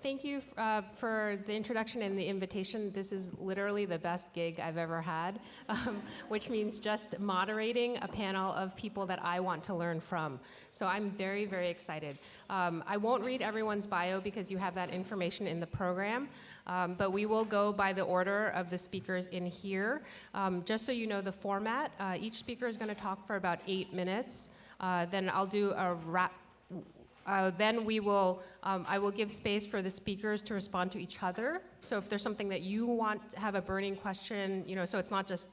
thank you for the introduction and the invitation. This is literally the best gig I've ever had, which means just moderating a panel of people that I want to learn from. So I'm very, very excited. I won't read everyone's bio because you have that information in the program, but we will go by the order of the speakers in here. Just so you know the format, each speaker is going to talk for about 8 minutes. Then I'll do a wrap. Then we will, I will give space for the speakers to respond to each other. So if there's something that you want to have a burning question, so it's not just,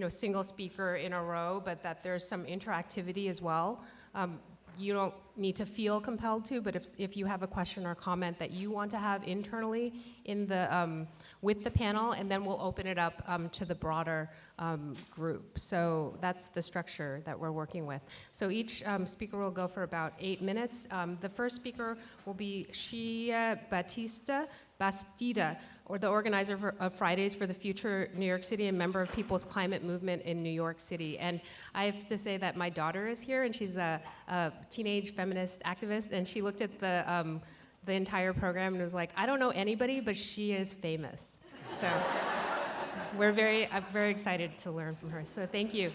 single speaker in a row, but that there's some interactivity as well. You don't need to feel compelled to, but if you have a question or comment that you want to have internally in the, with the panel, and then we'll open it up to the broader group. So that's the structure that we're working with. So each speaker will go for about 8 minutes. The first speaker will be Xiye Bastida, or the organizer of Fridays for the Future New York City and member of People's Climate Movement in New York City. And I have to say that my daughter is here, and she's a teenage feminist activist, and she looked at the entire program and was like, I don't know anybody, but she is famous. So I'm very excited to learn from her. So thank you.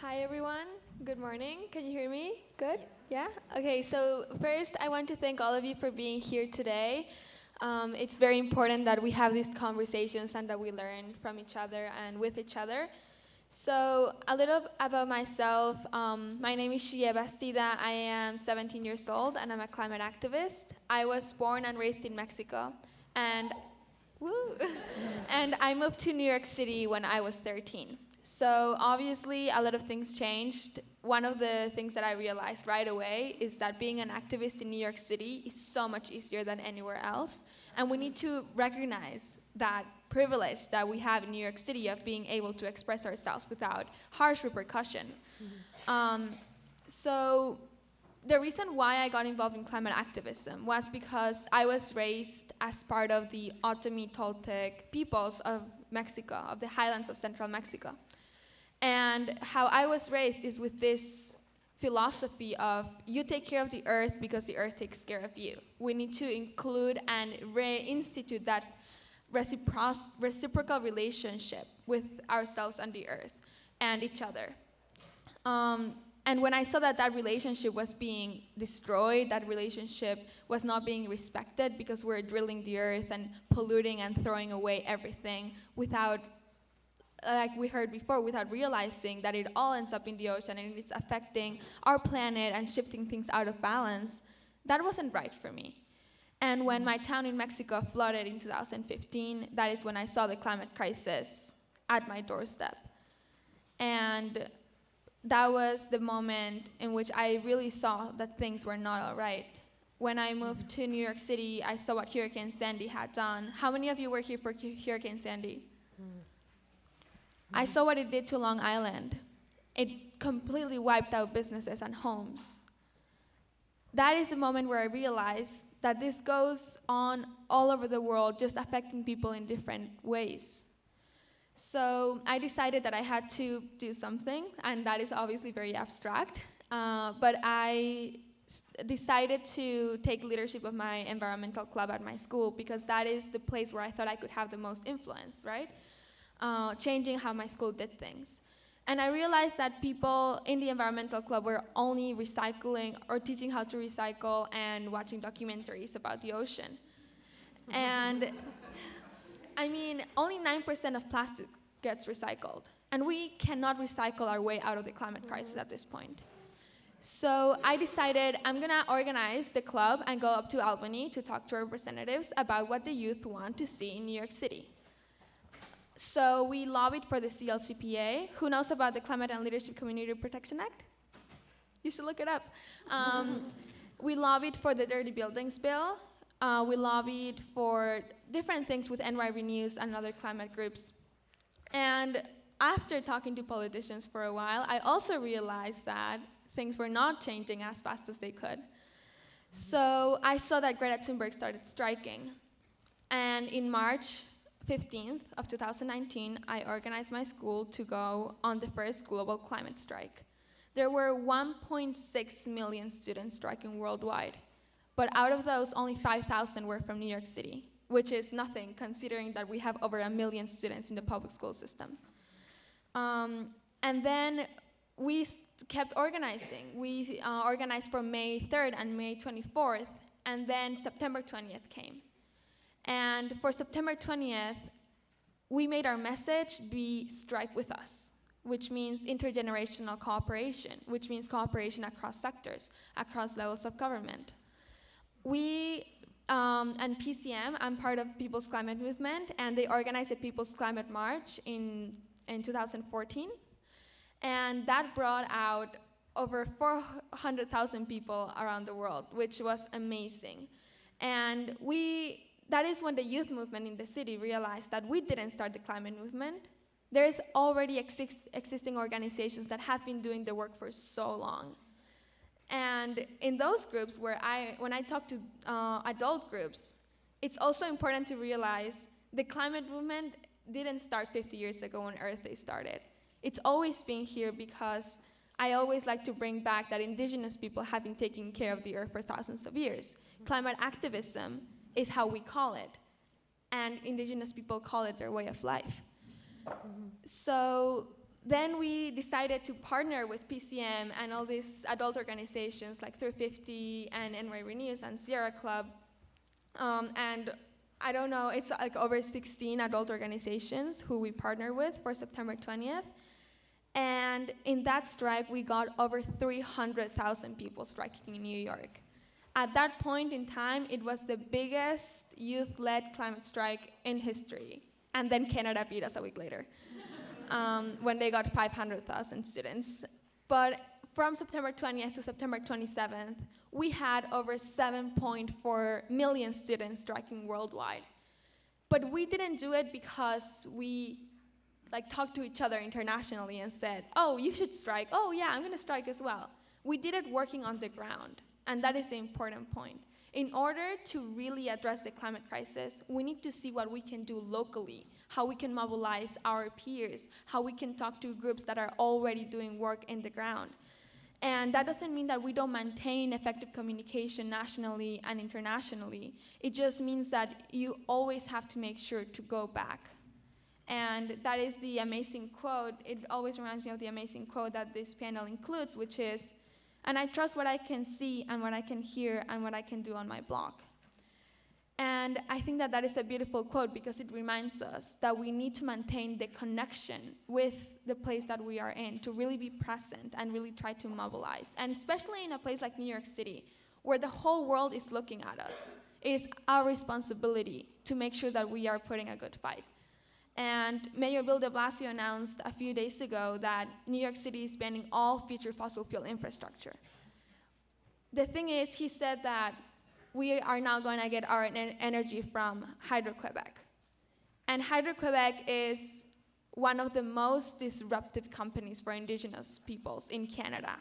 Hi, everyone. Good morning. Can you hear me? Good? Yeah? Okay, so first, I want to thank all of you for being here today. It's very important that we have these conversations and that we learn from each other and with each other. So a little about myself. My name is Xiye Bastida. I am 17 years old, and I'm a climate activist. I was born and raised in Mexico, and I moved to New York City when I was 13. So obviously, a lot of things changed. One of the things that I realized right away is that being an activist in New York City is so much easier than anywhere else. And we need to recognize that privilege that we have in New York City of being able to express ourselves without harsh repercussion. So the reason why I got involved in climate activism was because I was raised as part of the Otomi Toltec peoples of Mexico, of the highlands of central Mexico. And how I was raised is with this philosophy of you take care of the earth because the earth takes care of you. We need to include and reinstitute that reciprocal relationship with ourselves and the earth and each other. And when I saw that that relationship was being destroyed, that relationship was not being respected because we're drilling the earth and polluting and throwing away everything without, like we heard before, without realizing that it all ends up in the ocean and it's affecting our planet and shifting things out of balance, that wasn't right for me. And when my town in Mexico flooded in 2015, that is when I saw the climate crisis at my doorstep. And that was the moment in which I really saw that things were not all right. When I moved to New York City, I saw what Hurricane Sandy had done. How many of you were here for Hurricane Sandy? I saw what it did to Long Island. It completely wiped out businesses and homes. That is the moment where I realized that this goes on all over the world, just affecting people in different ways. So I decided that I had to do something, and that is obviously very abstract, but I decided to take leadership of my environmental club at my school because that is the place where I thought I could have the most influence, right? Changing how my school did things. And I realized that people in the environmental club were only recycling or teaching how to recycle and watching documentaries about the ocean. And I mean, only 9% of plastic gets recycled. And we cannot recycle our way out of the climate crisis at this point. So I decided I'm gonna organize the club and go up to Albany to talk to our representatives about what the youth want to see in New York City. So we lobbied for the CLCPA. Who knows about the Climate and Leadership Community Protection Act? You should look it up. We lobbied for the Dirty Buildings Bill. We lobbied for different things with NY Renews and other climate groups. And after talking to politicians for a while, I also realized that things were not changing as fast as they could. So I saw that Greta Thunberg started striking. And in March 15th of 2019, I organized my school to go on the first global climate strike. There were 1.6 million students striking worldwide. But out of those, only 5,000 were from New York City, which is nothing considering that we have over 1 million students in the public school system. And then we kept organizing. We organized for May 3rd and May 24th, and then September 20th came. And for September 20th, we made our message be strike with us, which means intergenerational cooperation, which means cooperation across sectors, across levels of government. We and PCM, I'm part of People's Climate Movement, and they organized a People's Climate March in 2014. And that brought out over 400,000 people around the world, which was amazing. And that is when the youth movement in the city realized that we didn't start the climate movement. There's already existing organizations that have been doing the work for so long. And in those groups when I talk to adult groups, it's also important to realize the climate movement didn't start 50 years ago when Earth Day started. It's always been here because I always like to bring back that indigenous people have been taking care of the Earth for thousands of years. Climate activism is how we call it, and indigenous people call it their way of life. So then we decided to partner with PCM and all these adult organizations like 350 and NY Renews and Sierra Club. And I don't know, it's like over 16 adult organizations who we partner with for September 20th. And in that strike, we got over 300,000 people striking in New York. At that point in time, it was the biggest youth-led climate strike in history. And then Canada beat us a week later, when they got 500,000 students. But from September 20th to September 27th, we had over 7.4 million students striking worldwide. But we didn't do it because we talked to each other internationally and said, oh, you should strike. Oh, yeah, I'm going to strike as well. We did it working on the ground, and that is the important point. In order to really address the climate crisis, we need to see what we can do locally, how we can mobilize our peers, how we can talk to groups that are already doing work in the ground. And that doesn't mean that we don't maintain effective communication nationally and internationally. It just means that you always have to make sure to go back. And that is the amazing quote. It always reminds me of the amazing quote that this panel includes, which is, and I trust what I can see and what I can hear and what I can do on my block. And I think that that is a beautiful quote because it reminds us that we need to maintain the connection with the place that we are in, to really be present and really try to mobilize. And especially in a place like New York City, where the whole world is looking at us, it is our responsibility to make sure that we are putting a good fight. And Mayor Bill de Blasio announced a few days ago that New York City is banning all future fossil fuel infrastructure. The thing is, he said that we are now going to get our energy from Hydro-Quebec. And Hydro-Quebec is one of the most disruptive companies for indigenous peoples in Canada.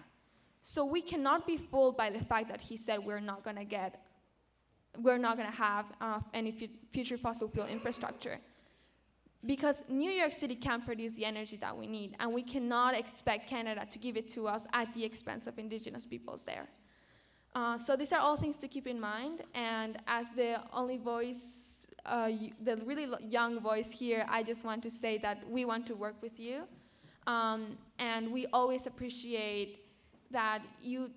So we cannot be fooled by the fact that he said we're not going to have any future fossil fuel infrastructure. Because New York City can produce the energy that we need, and we cannot expect Canada to give it to us at the expense of indigenous peoples there. So these are all things to keep in mind, and as the only voice, the really young voice here, I just want to say that we want to work with you, and we always appreciate that you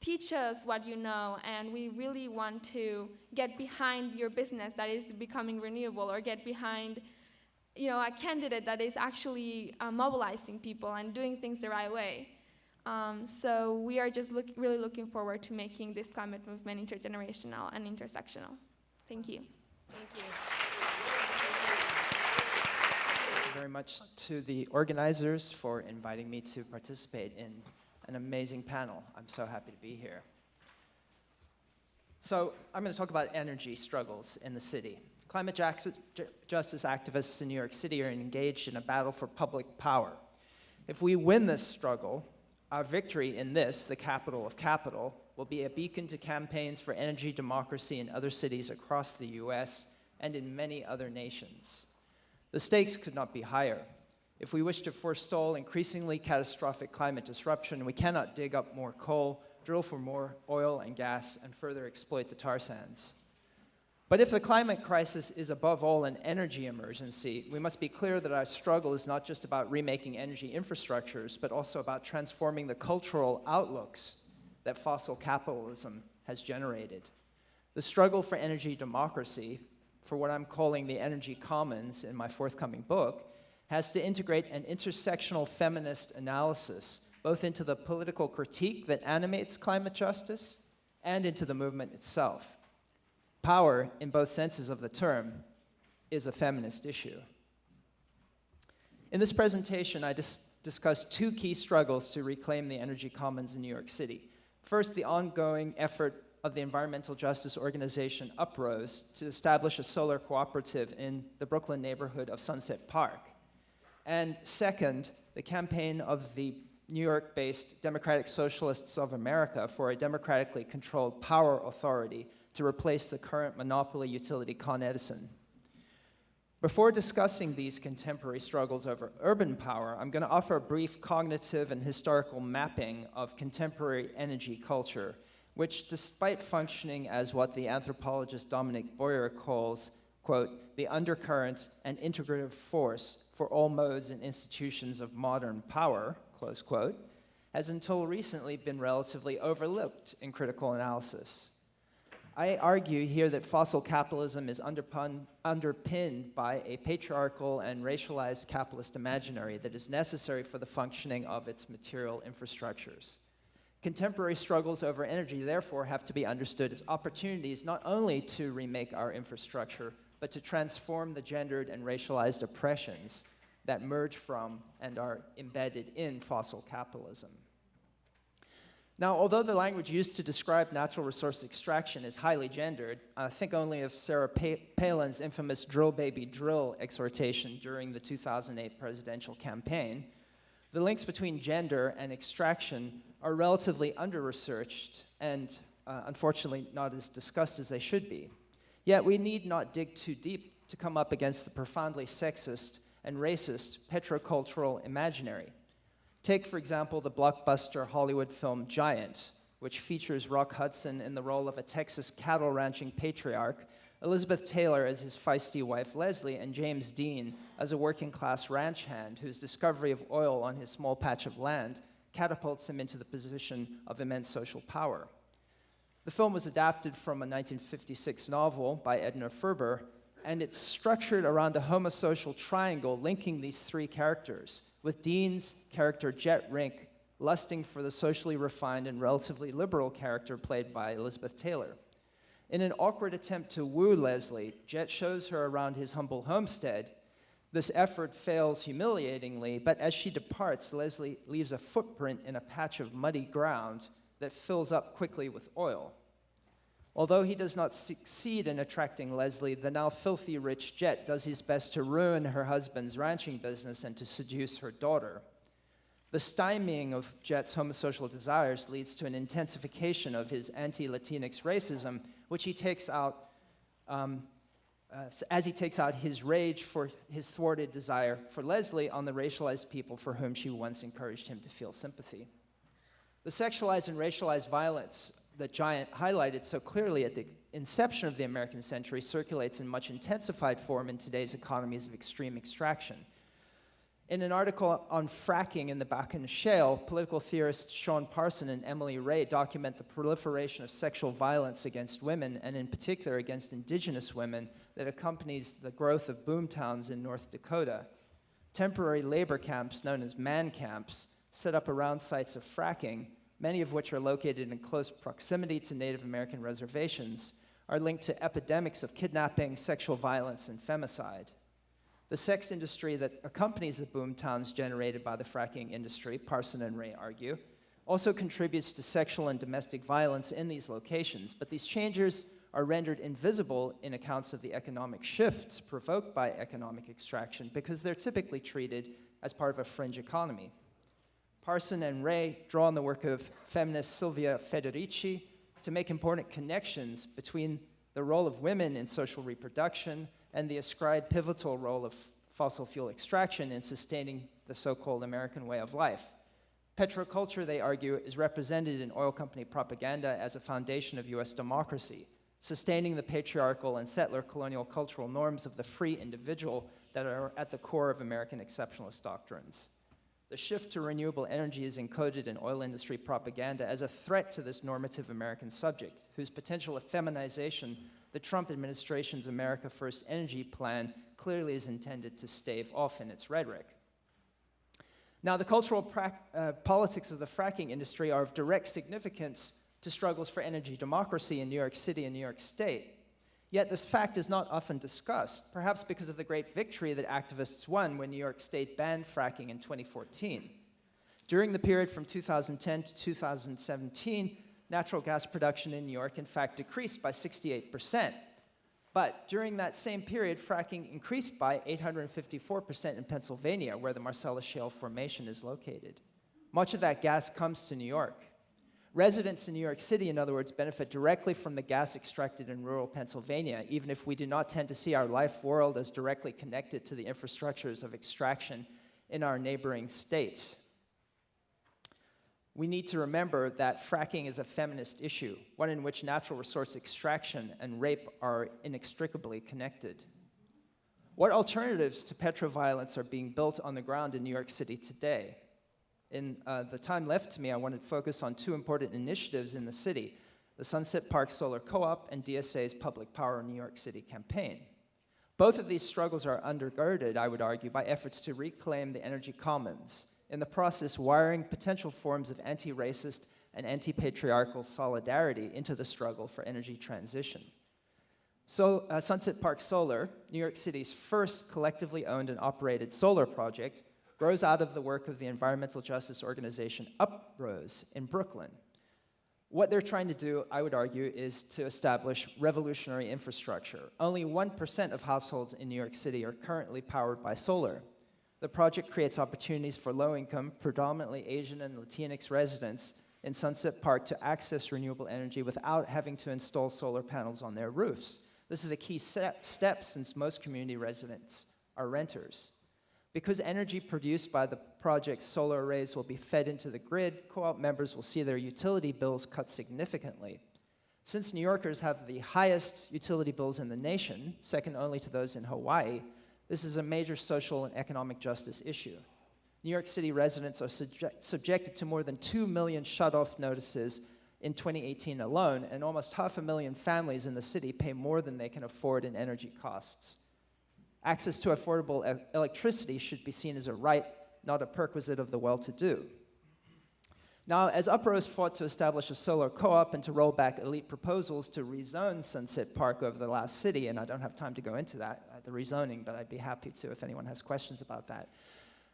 teach us what you know, and we really want to get behind your business that is becoming renewable, or get behind a candidate that is actually mobilizing people and doing things the right way. So we are just really looking forward to making this climate movement intergenerational and intersectional. Thank you. Thank you. Thank you very much to the organizers for inviting me to participate in an amazing panel. I'm so happy to be here. So I'm going to talk about energy struggles in the city. Climate justice activists in New York City are engaged in a battle for public power. If we win this struggle, our victory in this, the capital of capital, will be a beacon to campaigns for energy democracy in other cities across the US and in many other nations. The stakes could not be higher. If we wish to forestall increasingly catastrophic climate disruption, we cannot dig up more coal drill for more oil and gas, and further exploit the tar sands. But if the climate crisis is above all an energy emergency, we must be clear that our struggle is not just about remaking energy infrastructures, but also about transforming the cultural outlooks that fossil capitalism has generated. The struggle for energy democracy, for what I'm calling the energy commons in my forthcoming book, has to integrate an intersectional feminist analysis, both into the political critique that animates climate justice and into the movement itself. Power, in both senses of the term, is a feminist issue. In this presentation, I discuss two key struggles to reclaim the energy commons in New York City. First, the ongoing effort of the environmental justice organization Uprose to establish a solar cooperative in the Brooklyn neighborhood of Sunset Park. And second, the campaign of the New York-based Democratic Socialists of America for a democratically controlled power authority to replace the current monopoly utility Con Edison. Before discussing these contemporary struggles over urban power, I'm going to offer a brief cognitive and historical mapping of contemporary energy culture, which, despite functioning as what the anthropologist Dominic Boyer calls, quote, the undercurrent and integrative force for all modes and institutions of modern power, close quote, has until recently been relatively overlooked in critical analysis. I argue here that fossil capitalism is underpinned by a patriarchal and racialized capitalist imaginary that is necessary for the functioning of its material infrastructures. Contemporary struggles over energy, therefore, have to be understood as opportunities not only to remake our infrastructure, but to transform the gendered and racialized oppressions that merge from and are embedded in fossil capitalism. Now, although the language used to describe natural resource extraction is highly gendered, think only of Sarah Palin's infamous drill baby drill exhortation during the 2008 presidential campaign. The links between gender and extraction are relatively under-researched and, unfortunately, not as discussed as they should be. Yet we need not dig too deep to come up against the profoundly sexist and racist petrocultural imaginary. Take, for example, the blockbuster Hollywood film Giant, which features Rock Hudson in the role of a Texas cattle ranching patriarch, Elizabeth Taylor as his feisty wife Leslie, and James Dean as a working-class ranch hand whose discovery of oil on his small patch of land catapults him into the position of immense social power. The film was adapted from a 1956 novel by Edna Ferber, and it's structured around a homosocial triangle linking these three characters, with Dean's character Jet Rink lusting for the socially refined and relatively liberal character played by Elizabeth Taylor. In an awkward attempt to woo Leslie, Jet shows her around his humble homestead. This effort fails humiliatingly, but as she departs, Leslie leaves a footprint in a patch of muddy ground that fills up quickly with oil. Although he does not succeed in attracting Leslie, the now filthy rich Jet does his best to ruin her husband's ranching business and to seduce her daughter. The stymieing of Jet's homosocial desires leads to an intensification of his anti-Latinx racism, which he takes out as he takes out his rage for his thwarted desire for Leslie on the racialized people for whom she once encouraged him to feel sympathy. The sexualized and racialized violence that Giant highlighted so clearly at the inception of the American century circulates in much intensified form in today's economies of extreme extraction. In an article on fracking in the Bakken Shale, political theorists Sean Parson and Emily Ray document the proliferation of sexual violence against women, and in particular against indigenous women, that accompanies the growth of boomtowns in North Dakota. Temporary labor camps known as man camps set up around sites of fracking, many of which are located in close proximity to Native American reservations, are linked to epidemics of kidnapping, sexual violence, and femicide. The sex industry that accompanies the boomtowns generated by the fracking industry, Parson and Ray argue, also contributes to sexual and domestic violence in these locations, but these changes are rendered invisible in accounts of the economic shifts provoked by economic extraction because they're typically treated as part of a fringe economy. Parson and Ray draw on the work of feminist Silvia Federici to make important connections between the role of women in social reproduction and the ascribed pivotal role of fossil fuel extraction in sustaining the so-called American way of life. Petroculture, they argue, is represented in oil company propaganda as a foundation of US democracy, sustaining the patriarchal and settler colonial cultural norms of the free individual that are at the core of American exceptionalist doctrines. The shift to renewable energy is encoded in oil industry propaganda as a threat to this normative American subject, whose potential effeminization the Trump administration's America First energy plan clearly is intended to stave off in its rhetoric. Now, the cultural politics of the fracking industry are of direct significance to struggles for energy democracy in New York City and New York State. Yet this fact is not often discussed, perhaps because of the great victory that activists won when New York State banned fracking in 2014. During the period from 2010 to 2017, natural gas production in New York, in fact, decreased by 68%. But during that same period, fracking increased by 854% in Pennsylvania, where the Marcellus Shale Formation is located. Much of that gas comes to New York. Residents in New York City, in other words, benefit directly from the gas extracted in rural Pennsylvania, even if we do not tend to see our life world as directly connected to the infrastructures of extraction in our neighboring states. We need to remember that fracking is a feminist issue, one in which natural resource extraction and rape are inextricably connected. What alternatives to petroviolence are being built on the ground in New York City today? In the time left to me, I want to focus on two important initiatives in the city, the Sunset Park Solar Co-op and DSA's Public Power New York City campaign. Both of these struggles are undergirded, I would argue, by efforts to reclaim the energy commons, in the process wiring potential forms of anti-racist and anti-patriarchal solidarity into the struggle for energy transition. So, Sunset Park Solar, New York City's first collectively owned and operated solar project, grows out of the work of the environmental justice organization Uprose in Brooklyn. What they're trying to do, I would argue, is to establish revolutionary infrastructure. Only 1% of households in New York City are currently powered by solar. The project creates opportunities for low-income, predominantly Asian and Latinx residents in Sunset Park to access renewable energy without having to install solar panels on their roofs. This is a key step since most community residents are renters. Because energy produced by the project's solar arrays will be fed into the grid, co-op members will see their utility bills cut significantly. Since New Yorkers have the highest utility bills in the nation, second only to those in Hawaii, this is a major social and economic justice issue. New York City residents are subjected to more than 2 million shut-off notices in 2018 alone, and almost 500,000 families in the city pay more than they can afford in energy costs. Access to affordable electricity should be seen as a right, not a perquisite of the well-to-do. Now, as Uprose fought to establish a solar co-op and to roll back elite proposals to rezone Sunset Park over the last city, and I don't have time to go into that, the rezoning, but I'd be happy to if anyone has questions about that,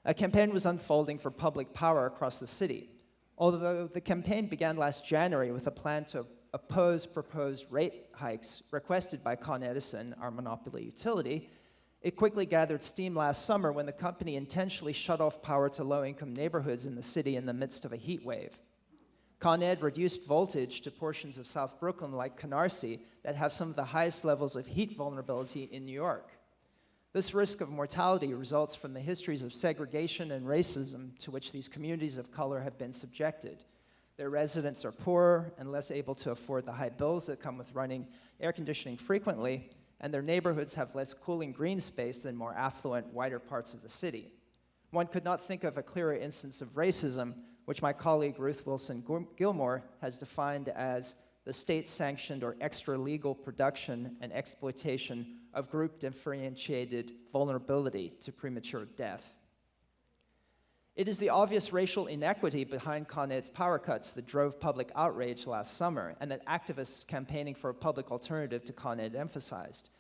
a campaign was unfolding for public power across the city. Although the campaign began last January with a plan to oppose proposed rate hikes requested by Con Edison, our monopoly utility, it quickly gathered steam last summer when the company intentionally shut off power to low-income neighborhoods in the city in the midst of a heat wave. Con Ed reduced voltage to portions of South Brooklyn like Canarsie that have some of the highest levels of heat vulnerability in New York. This risk of mortality results from the histories of segregation and racism to which these communities of color have been subjected. Their residents are poorer and less able to afford the high bills that come with running air conditioning frequently, and their neighborhoods have less cooling green space than more affluent, wider parts of the city. One could not think of a clearer instance of racism, which my colleague Ruth Wilson Gilmore has defined as the state-sanctioned or extra-legal production and exploitation of group-differentiated vulnerability to premature death. It is the obvious racial inequity behind Con Ed's power cuts that drove public outrage last summer, and that activists campaigning for a public alternative to Con Ed emphasized.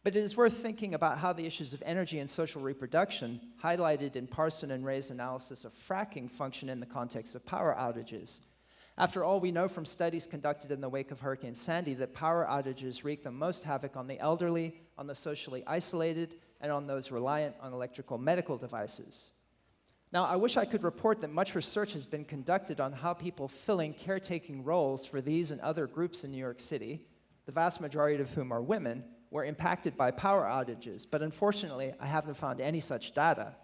But it is worth thinking about how the issues of energy and social reproduction, highlighted in Parson and Ray's analysis of fracking, function in the context of power outages. After all, we know from studies conducted in the wake of Hurricane Sandy that power outages wreak the most havoc on the elderly, on the socially isolated, and on those reliant on electrical medical devices. Now, I wish I could report that much research has been conducted on how people filling caretaking roles for these and other groups in New York City, the vast majority of whom are women, were impacted by power outages, but unfortunately, I haven't found any such data.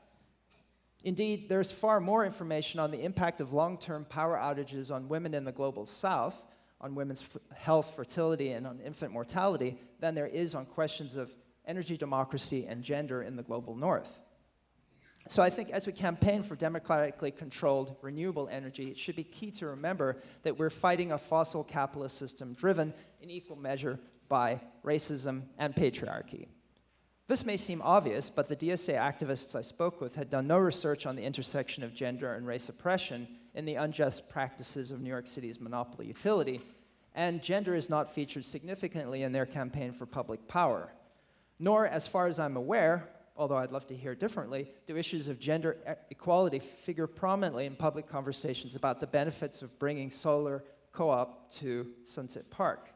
Indeed, there's far more information on the impact of long-term power outages on women in the global south, on women's health, fertility, and on infant mortality than there is on questions of energy democracy and gender in the global north. So I think as we campaign for democratically controlled renewable energy, it should be key to remember that we're fighting a fossil capitalist system driven in equal measure by racism and patriarchy. This may seem obvious, but the DSA activists I spoke with had done no research on the intersection of gender and race oppression in the unjust practices of New York City's monopoly utility, and gender is not featured significantly in their campaign for public power. Nor, as far as I'm aware, although I'd love to hear differently, do issues of gender equality figure prominently in public conversations about the benefits of bringing solar co-op to Sunset Park.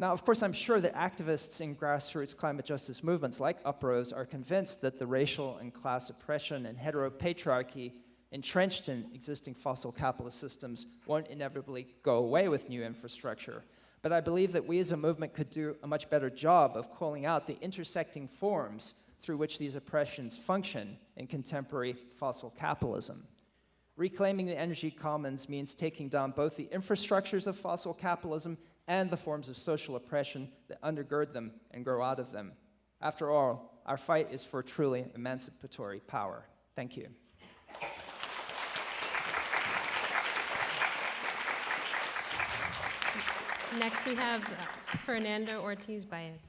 Now, of course, I'm sure that activists in grassroots climate justice movements like Uprose are convinced that the racial and class oppression and heteropatriarchy entrenched in existing fossil capitalist systems won't inevitably go away with new infrastructure. But I believe that we as a movement could do a much better job of calling out the intersecting forms through which these oppressions function in contemporary fossil capitalism. Reclaiming the energy commons means taking down both the infrastructures of fossil capitalism and the forms of social oppression that undergird them and grow out of them. After all, our fight is for truly emancipatory power. Thank you. Next we have Fernando Ortiz-Baez.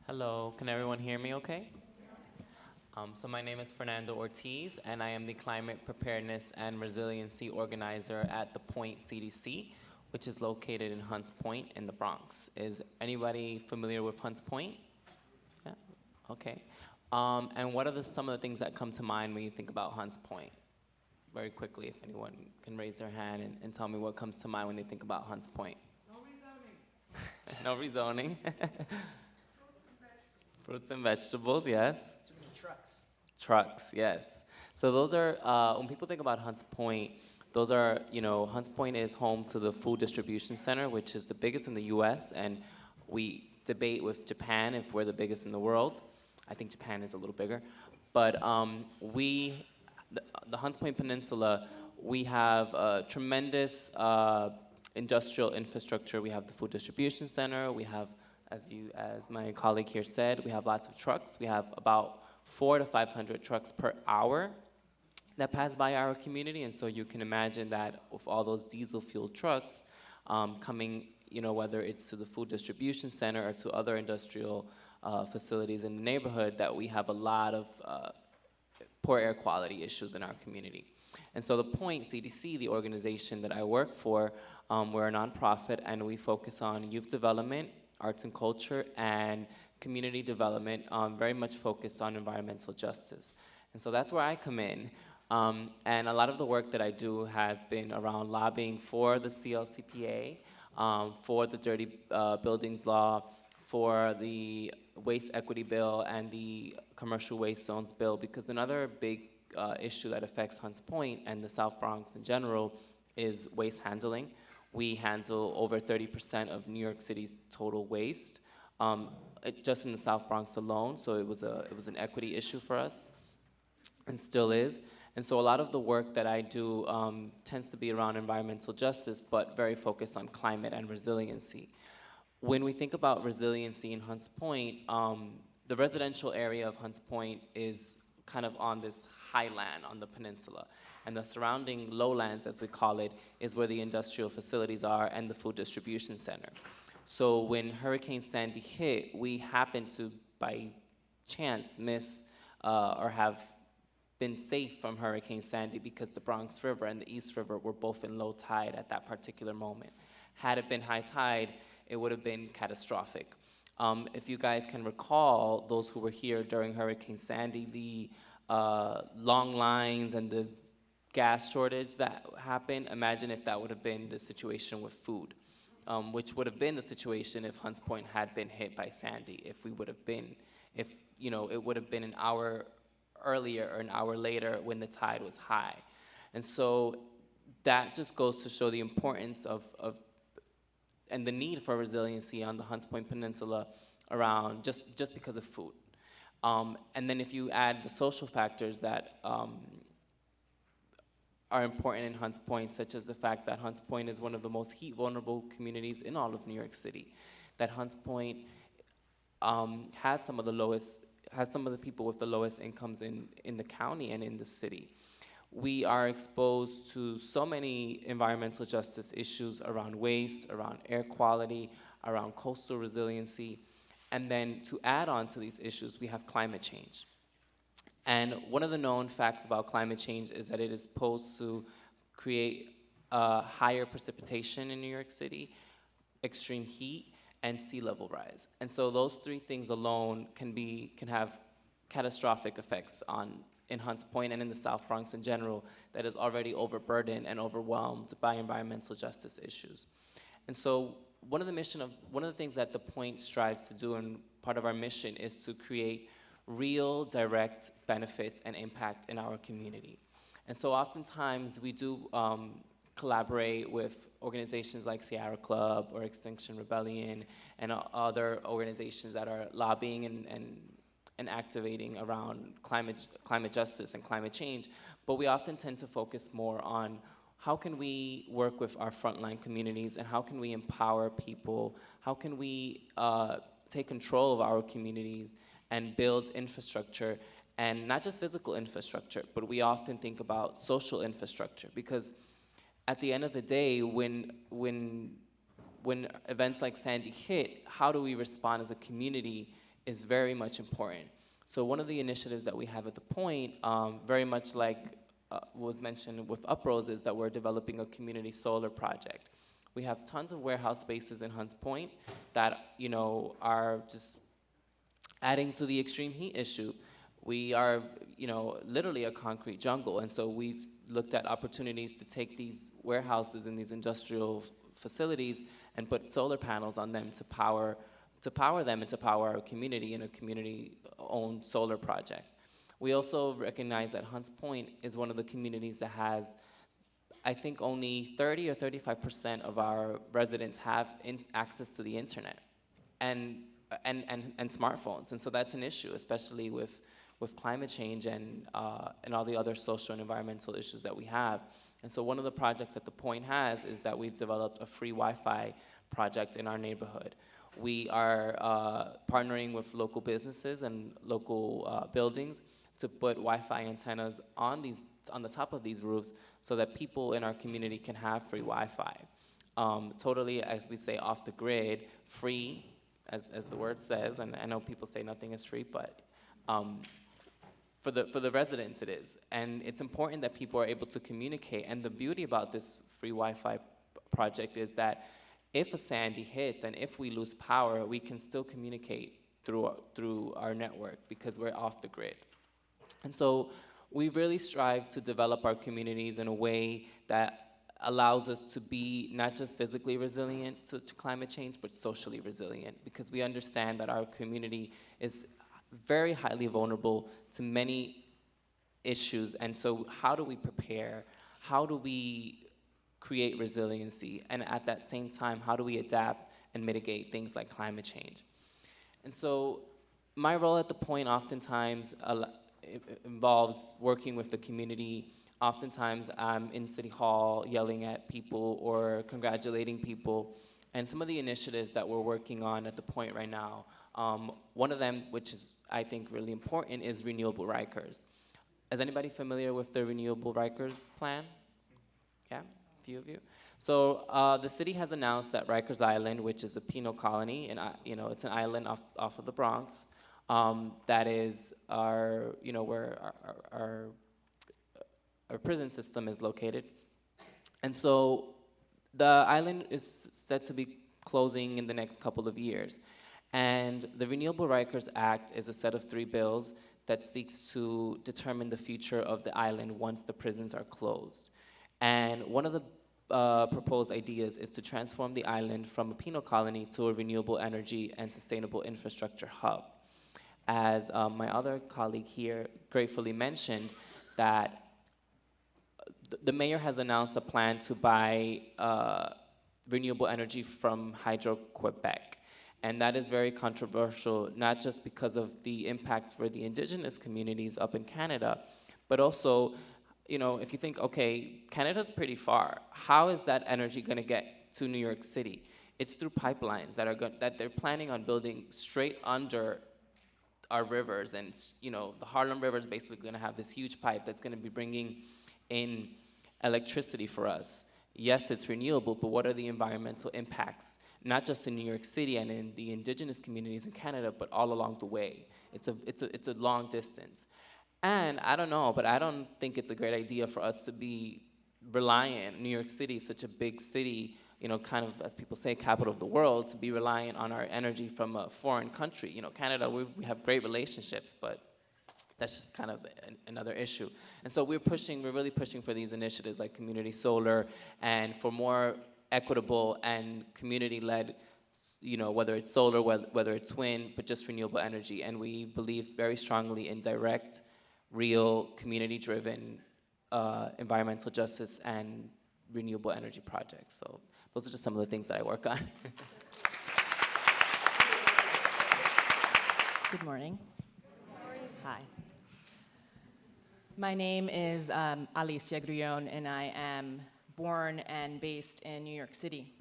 Hello, can everyone hear me okay? So my name is Fernando Ortiz, and I am the Climate Preparedness and Resiliency Organizer at the Point CDC, which is located in Hunts Point in the Bronx. Is anybody familiar with Hunts Point? Yeah, okay. And what are some of the things that come to mind when you think about Hunts Point? Very quickly, if anyone can raise their hand and tell me what comes to mind when they think about Hunts Point. No rezoning. Fruits and vegetables, yes. Too many trucks. Trucks, yes. So those are, when people think about Hunts Point, those are, Hunts Point is home to the Food Distribution Center, which is the biggest in the US, and we debate with Japan if we're the biggest in the world. I think Japan is a little bigger. But the Hunts Point Peninsula, we have a tremendous industrial infrastructure. We have the Food Distribution Center. We have, as my colleague here said, we have lots of trucks. We have about 400 to 500 trucks per hour that pass by our community, and so you can imagine that with all those diesel-fueled trucks coming, whether it's to the Food Distribution Center or to other industrial facilities in the neighborhood, that we have a lot of poor air quality issues in our community. And so the Point CDC, the organization that I work for, we're a nonprofit, and we focus on youth development, arts and culture, and community development, very much focused on environmental justice. And so that's where I come in. And a lot of the work that I do has been around lobbying for the CLCPA, for the Dirty Buildings Law, for the Waste Equity Bill, and the Commercial Waste Zones Bill, because another big issue that affects Hunts Point and the South Bronx in general is waste handling. We handle over 30% of New York City's total waste, just in the South Bronx alone, so it was an equity issue for us, and still is. And so a lot of the work that I do tends to be around environmental justice, but very focused on climate and resiliency. When we think about resiliency in Hunts Point, the residential area of Hunts Point is kind of on this highland on the peninsula. And the surrounding lowlands, as we call it, is where the industrial facilities are and the food distribution center. So when Hurricane Sandy hit, we happened to, by chance, miss or have been safe from Hurricane Sandy because the Bronx River and the East River were both in low tide at that particular moment. Had it been high tide, it would have been catastrophic. If you guys can recall, those who were here during Hurricane Sandy, the long lines and the gas shortage that happened, imagine if that would have been the situation with food, which would have been the situation if Hunts Point had been hit by Sandy, if it would have been an hour earlier or an hour later when the tide was high. And so that just goes to show the importance of and the need for resiliency on the Hunts Point Peninsula around just because of food. And then if you add the social factors that are important in Hunts Point, such as the fact that Hunts Point is one of the most heat-vulnerable communities in all of New York City, that Hunts Point has some of the people with the lowest incomes in the county and in the city. We are exposed to so many environmental justice issues around waste, around air quality, around coastal resiliency. And then to add on to these issues, we have climate change. And one of the known facts about climate change is that it is supposed to create higher precipitation in New York City, extreme heat, and sea level rise. And so those three things alone can have catastrophic effects in Hunts Point and in the South Bronx in general that is already overburdened and overwhelmed by environmental justice issues. And so one of the things that the Point strives to do, and part of our mission, is to create real direct benefits and impact in our community. And so oftentimes we do collaborate with organizations like Sierra Club or Extinction Rebellion and other organizations that are lobbying and activating around climate justice and climate change. But we often tend to focus more on how can we work with our frontline communities, and how can we empower people, how can we take control of our communities and build infrastructure, and not just physical infrastructure, but we often think about social infrastructure, because at the end of the day, when events like Sandy hit, how do we respond as a community is very much important. So one of the initiatives that we have at the Point, very much like was mentioned with Uprose, is that we're developing a community solar project. We have tons of warehouse spaces in Hunts Point that are just adding to the extreme heat issue. We are literally a concrete jungle, and so we've looked at opportunities to take these warehouses and these industrial facilities and put solar panels on them to power them and to power our community in a community-owned solar project. We also recognize that Hunts Point is one of the communities that has, I think, only 30 or 35% of our residents have access to the internet and smartphones, and so that's an issue, especially with climate change and all the other social and environmental issues that we have. And so one of the projects that the Point has is that we've developed a free Wi-Fi project in our neighborhood. We are partnering with local businesses and local buildings to put Wi-Fi antennas on the top of these roofs so that people in our community can have free Wi-Fi. Totally, as we say, off the grid, free, as the word says, and I know people say nothing is free, but for the residents it is. And it's important that people are able to communicate, and the beauty about this free Wi-Fi project is that if a Sandy hits and if we lose power, we can still communicate through our network because we're off the grid. And so we really strive to develop our communities in a way that allows us to be not just physically resilient to climate change, but socially resilient, because we understand that our community is very highly vulnerable to many issues. And so how do we prepare? How do we create resiliency? And at that same time, how do we adapt and mitigate things like climate change? And so my role at the Point oftentimes involves working with the community. Oftentimes I'm in City Hall yelling at people or congratulating people. And some of the initiatives that we're working on at the Point right now, one of them, which is I think really important, is Renewable Rikers. Is anybody familiar with the Renewable Rikers plan? Yeah, a few of you. So the city has announced that Rikers Island, which is a penal colony, and it's an island off of the Bronx, that is where our prison system is located. And so the island is said to be closing in the next couple of years. And the Renewable Rikers Act is a set of 3 bills that seeks to determine the future of the island once the prisons are closed. And one of the proposed ideas is to transform the island from a penal colony to a renewable energy and sustainable infrastructure hub. As my other colleague here gratefully mentioned, that the mayor has announced a plan to buy renewable energy from Hydro-Quebec. And that is very controversial, not just because of the impacts for the indigenous communities up in Canada, but also, if you think, okay, Canada's pretty far. How is that energy going to get to New York City? It's through pipelines that they're planning on building straight under our rivers, and the Harlem River is basically going to have this huge pipe that's going to be bringing in electricity for us. Yes, it's renewable, but what are the environmental impacts, not just in New York City and in the indigenous communities in Canada, but all along the way? It's a long distance. And I don't know, but I don't think it's a great idea for us to be reliant. New York City is such a big city, kind of, as people say, capital of the world, to be reliant on our energy from a foreign country. Canada, we have great relationships, but that's just kind of another issue. And so we're really pushing for these initiatives like community solar and for more equitable and community-led, whether it's solar, whether it's wind, but just renewable energy. And we believe very strongly in direct, real, community-driven environmental justice and renewable energy projects. So those are just some of the things that I work on. Good morning. Hi. My name is Alicia Grullón, and I am born and based in New York City.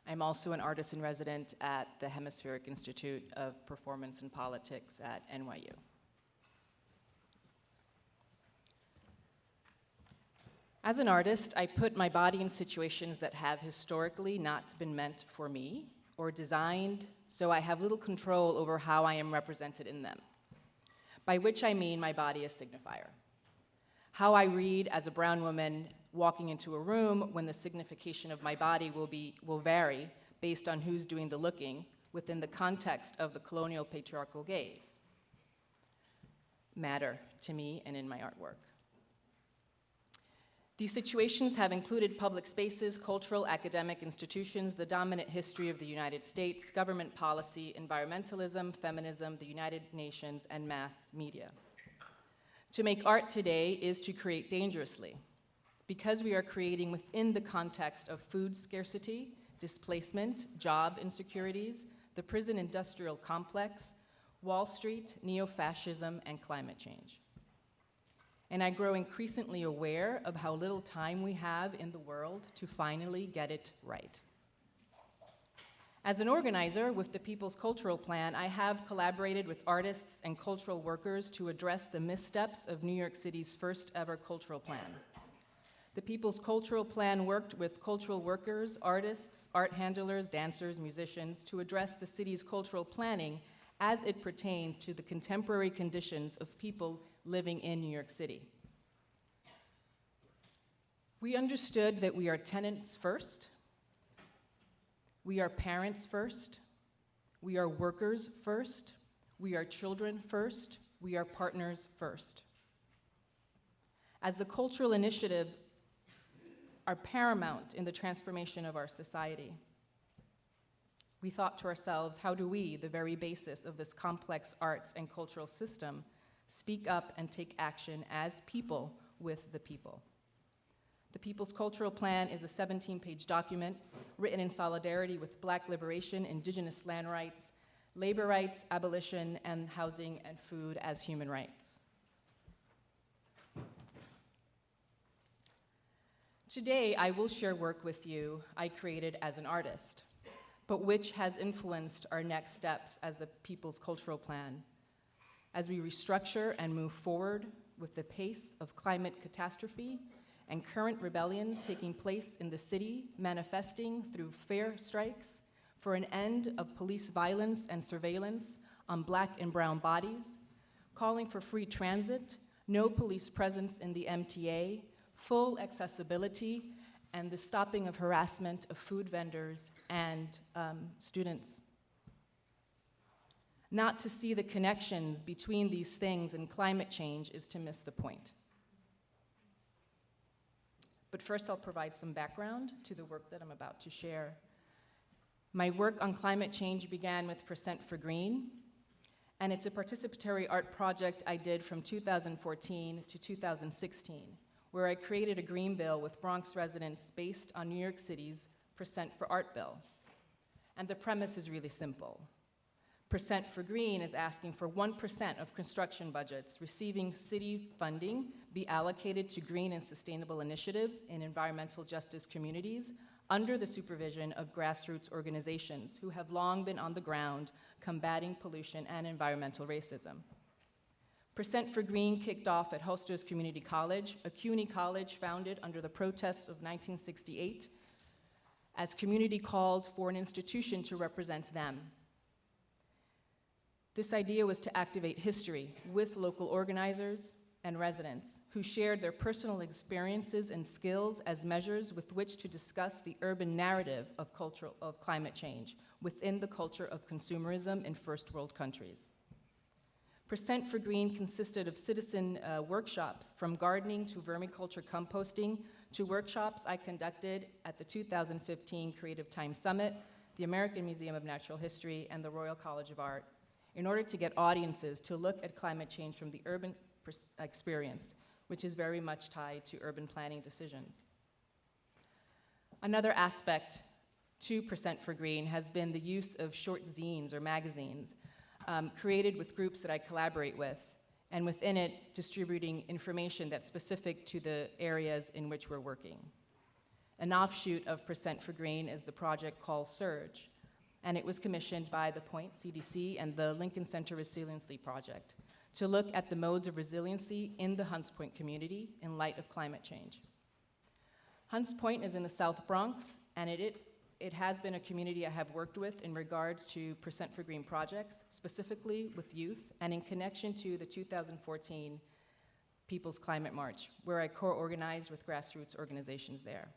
I'm also an artist in resident at the Hemispheric Institute of Performance and Politics at NYU. As an artist, I put my body in situations that have historically not been meant for me or designed, so I have little control over how I am represented in them, by which I mean my body as signifier. How I read as a brown woman walking into a room when the signification of my body will vary based on who's doing the looking within the context of the colonial patriarchal gaze matter to me and in my artwork. These situations have included public spaces, cultural, academic institutions, the dominant history of the United States, government policy, environmentalism, feminism, the United Nations, and mass media. To make art today is to create dangerously, because we are creating within the context of food scarcity, displacement, job insecurities, the prison industrial complex, Wall Street, neo-fascism, and climate change. And I grow increasingly aware of how little time we have in the world to finally get it right. As an organizer with the People's Cultural Plan, I have collaborated with artists and cultural workers to address the missteps of New York City's first ever cultural plan. The People's Cultural Plan worked with cultural workers, artists, art handlers, dancers, musicians to address the city's cultural planning as it pertains to the contemporary conditions of people living in New York City. We understood that we are tenants first, we are parents first, we are workers first, we are children first, we are partners first. As the cultural initiatives are paramount in the transformation of our society, we thought to ourselves, how do we, the very basis of this complex arts and cultural system, speak up and take action as people with the people? The People's Cultural Plan is a 17-page document written in solidarity with Black liberation, indigenous land rights, labor rights, abolition, and housing and food as human rights. Today, I will share work with you I created as an artist, but which has influenced our next steps as the People's Cultural Plan, as we restructure and move forward with the pace of climate catastrophe and current rebellions taking place in the city, manifesting through fair strikes for an end of police violence and surveillance on Black and brown bodies, calling for free transit, no police presence in the MTA, full accessibility, and the stopping of harassment of food vendors and students. Not to see the connections between these things and climate change is to miss the point. But first, I'll provide some background to the work that I'm about to share. My work on climate change began with Percent for Green, and it's a participatory art project I did from 2014 to 2016, where I created a green bill with Bronx residents based on New York City's Percent for Art bill. And the premise is really simple. Percent for Green is asking for 1% of construction budgets receiving city funding be allocated to green and sustainable initiatives in environmental justice communities under the supervision of grassroots organizations who have long been on the ground combating pollution and environmental racism. Percent for Green kicked off at Hostos Community College, a CUNY college founded under the protests of 1968, as community called for an institution to represent them. This idea was to activate history with local organizers and residents who shared their personal experiences and skills as measures with which to discuss the urban narrative of climate change within the culture of consumerism in first world countries. Percent for Green consisted of citizen workshops, from gardening to vermiculture composting to workshops I conducted at the 2015 Creative Time Summit, the American Museum of Natural History, and the Royal College of Art, in order to get audiences to look at climate change from the urban experience, which is very much tied to urban planning decisions. Another aspect to Percent for Green has been the use of short zines or magazines created with groups that I collaborate with, and within it distributing information that's specific to the areas in which we're working. An offshoot of Percent for Green is the project called Surge, and it was commissioned by the Point CDC and the Lincoln Center Resiliency Project to look at the modes of resiliency in the Hunts Point community in light of climate change. Hunts Point is in the South Bronx, and it has been a community I have worked with in regards to Percent for Green projects, specifically with youth, and in connection to the 2014 People's Climate March, where I co-organized with grassroots organizations there.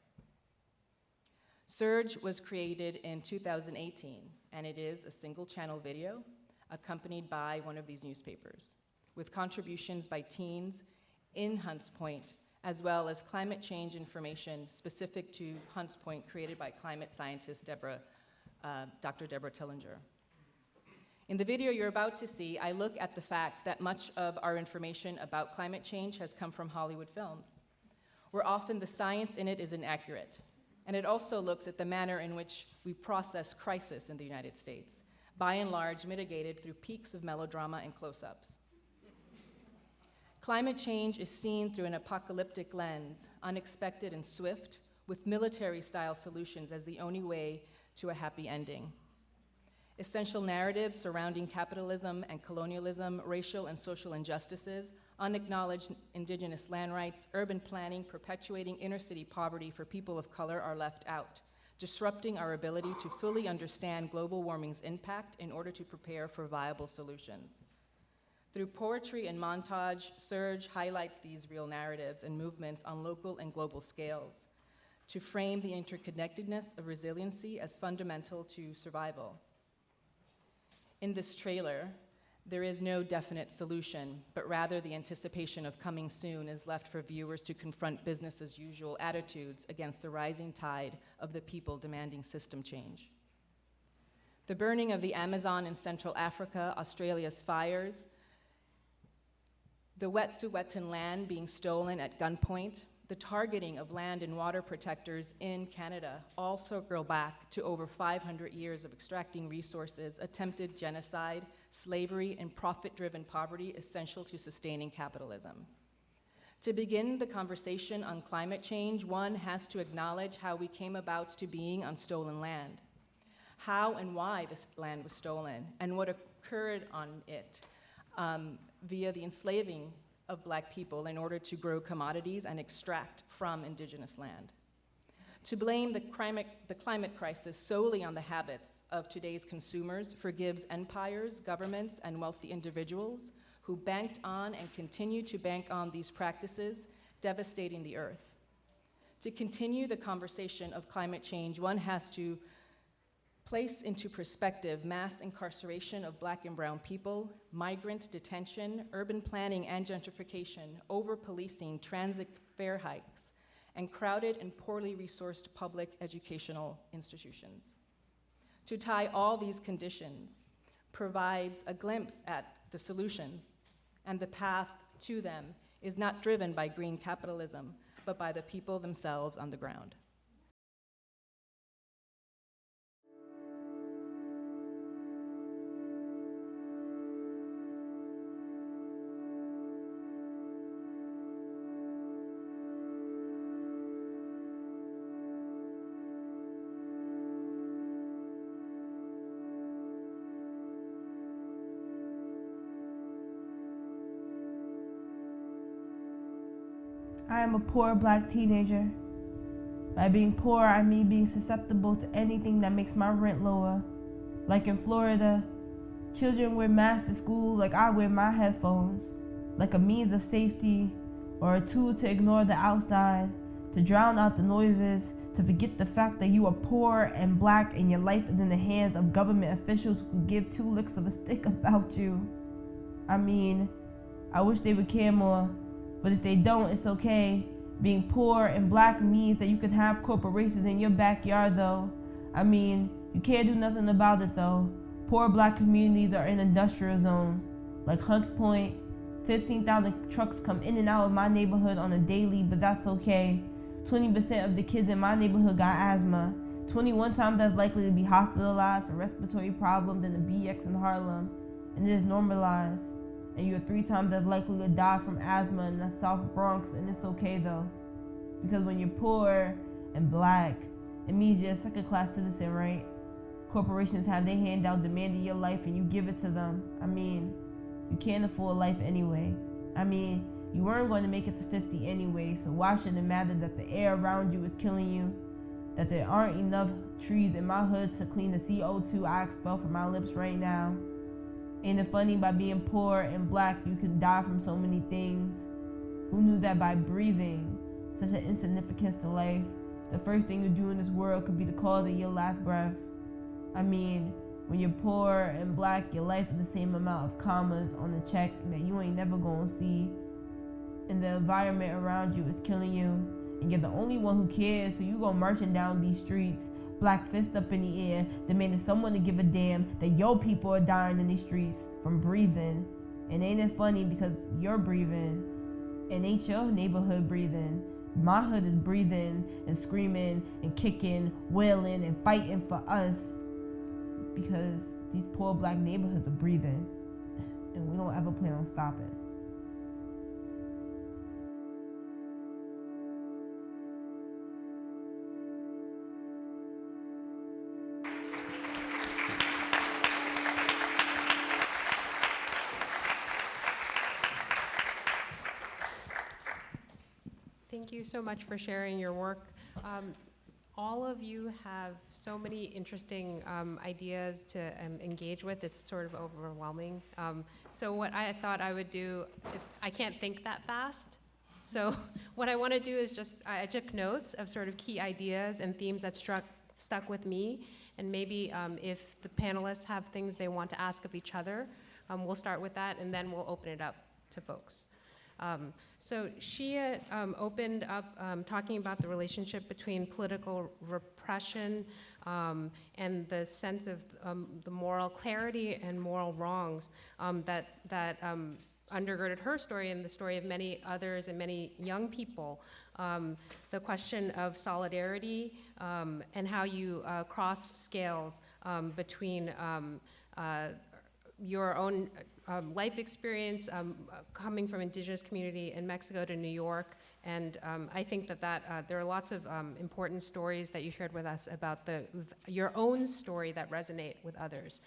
Surge was created in 2018, and it is a single-channel video accompanied by one of these newspapers, with contributions by teens in Hunts Point, as well as climate change information specific to Hunts Point created by climate scientist Dr. Deborah Tillinger. In the video you're about to see, I look at the fact that much of our information about climate change has come from Hollywood films, where often the science in it is inaccurate. And it also looks at the manner in which we process crisis in the United States, by and large mitigated through peaks of melodrama and close-ups. Climate change is seen through an apocalyptic lens, unexpected and swift, with military-style solutions as the only way to a happy ending. Essential narratives surrounding capitalism and colonialism, racial and social injustices, unacknowledged indigenous land rights, urban planning, perpetuating inner-city poverty for people of color are left out, disrupting our ability to fully understand global warming's impact in order to prepare for viable solutions. Through poetry and montage, Surge highlights these real narratives and movements on local and global scales to frame the interconnectedness of resiliency as fundamental to survival. In this trailer, there is no definite solution, but rather the anticipation of coming soon is left for viewers to confront business as usual attitudes against the rising tide of the people demanding system change. The burning of the Amazon in Central Africa, Australia's fires, the Wet'suwet'en land being stolen at gunpoint, the targeting of land and water protectors in Canada all circle back to over 500 years of extracting resources, attempted genocide, slavery, and profit-driven poverty essential to sustaining capitalism. To begin the conversation on climate change, one has to acknowledge how we came about to being on stolen land, how and why this land was stolen, and what occurred on it via the enslaving of Black people in order to grow commodities and extract from indigenous land. To blame the climate crisis solely on the habits of today's consumers forgives empires, governments, and wealthy individuals who banked on and continue to bank on these practices, devastating the earth. To continue the conversation of climate change, one has to place into perspective mass incarceration of Black and brown people, migrant detention, urban planning and gentrification, over-policing, transit fare hikes, and crowded and poorly resourced public educational institutions. To tie all these conditions provides a glimpse at the solutions, and the path to them is not driven by green capitalism, but by the people themselves on the ground. I am a poor black teenager. By being poor, I mean being susceptible to anything that makes my rent lower. Like in Florida, children wear masks to school like I wear my headphones, like a means of safety or a tool to ignore the outside, to drown out the noises, to forget the fact that you are poor and black and your life is in the hands of government officials who give two licks of a stick about you. I mean, I wish they would care more, but if they don't, it's okay. Being poor and black means that you can have corporations in your backyard though. I mean, you can't do nothing about it though. Poor black communities are in industrial zones, like Hunts Point. 15,000 trucks come in and out of my neighborhood on a daily, but that's okay. 20% of the kids in my neighborhood got asthma. 21 times as likely to be hospitalized for respiratory problems in the BX in Harlem, and it is normalized. And you're 3 times as likely to die from asthma in the South Bronx, and it's okay though. Because when you're poor and black, it means you're a second-class citizen, right? Corporations have their hand out demanding your life and you give it to them. I mean, you can't afford life anyway. I mean, you weren't going to make it to 50 anyway, so why should it matter that the air around you is killing you? That there aren't enough trees in my hood to clean the CO2 I expel from my lips right now? Ain't it funny, by being poor and black, you can die from so many things? Who knew that by breathing, such an insignificance to life, the first thing you do in this world could be the cause of your last breath? I mean, when you're poor and black, your life is the same amount of commas on the check that you ain't never gonna see. And the environment around you is killing you, and you're the only one who cares, so you go marching down these streets, black fist up in the air, demanding someone to give a damn that your people are dying in these streets from breathing. And ain't it funny, because you're breathing, and ain't your neighborhood breathing? My hood is breathing and screaming and kicking, wailing and fighting for us, because these poor black neighborhoods are breathing, and we don't ever plan on stopping. Thank you so much for sharing your work. All of you have so many interesting ideas to engage with. It's sort of overwhelming. So what I thought I would do, I can't think that fast. So what I want to do is I took notes of sort of key ideas and themes that stuck with me. And maybe if the panelists have things they want to ask of each other, we'll start with that, and then we'll open it up to folks. So Xiye opened up talking about the relationship between political repression and the sense of the moral clarity and moral wrongs that undergirded her story and the story of many others and many young people. The question of solidarity and how you cross scales between your own life experience coming from indigenous community in Mexico to New York. And I think that there are lots of important stories that you shared with us about your own story that resonate with others,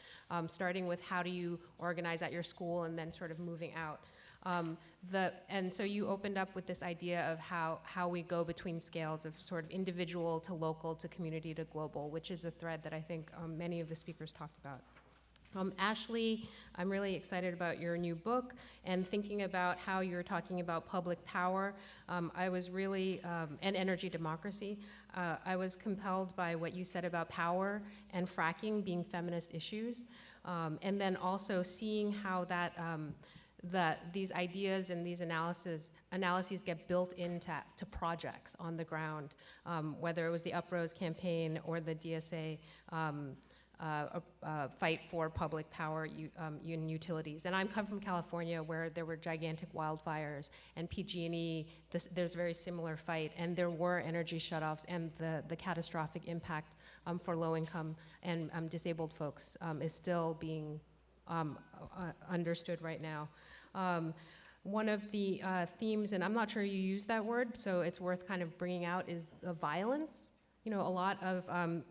starting with how do you organize at your school and then sort of moving out. And so you opened up with this idea of how we go between scales of sort of individual to local to community to global, which is a thread that I think many of the speakers talked about. Ashley, I'm really excited about your new book and thinking about how you're talking about public power. I was really, and energy democracy. I was compelled by what you said about power and fracking being feminist issues. And then also seeing how these ideas and these analyses get built into projects on the ground, whether it was the Uprose campaign or the DSA fight for public power in utilities. And I come from California, where there were gigantic wildfires, and PG&E, there's a very similar fight, and there were energy shutoffs, and the catastrophic impact for low-income and disabled folks is still being understood right now. One of the themes, and I'm not sure you use that word, so it's worth kind of bringing out, is violence. You know, a lot of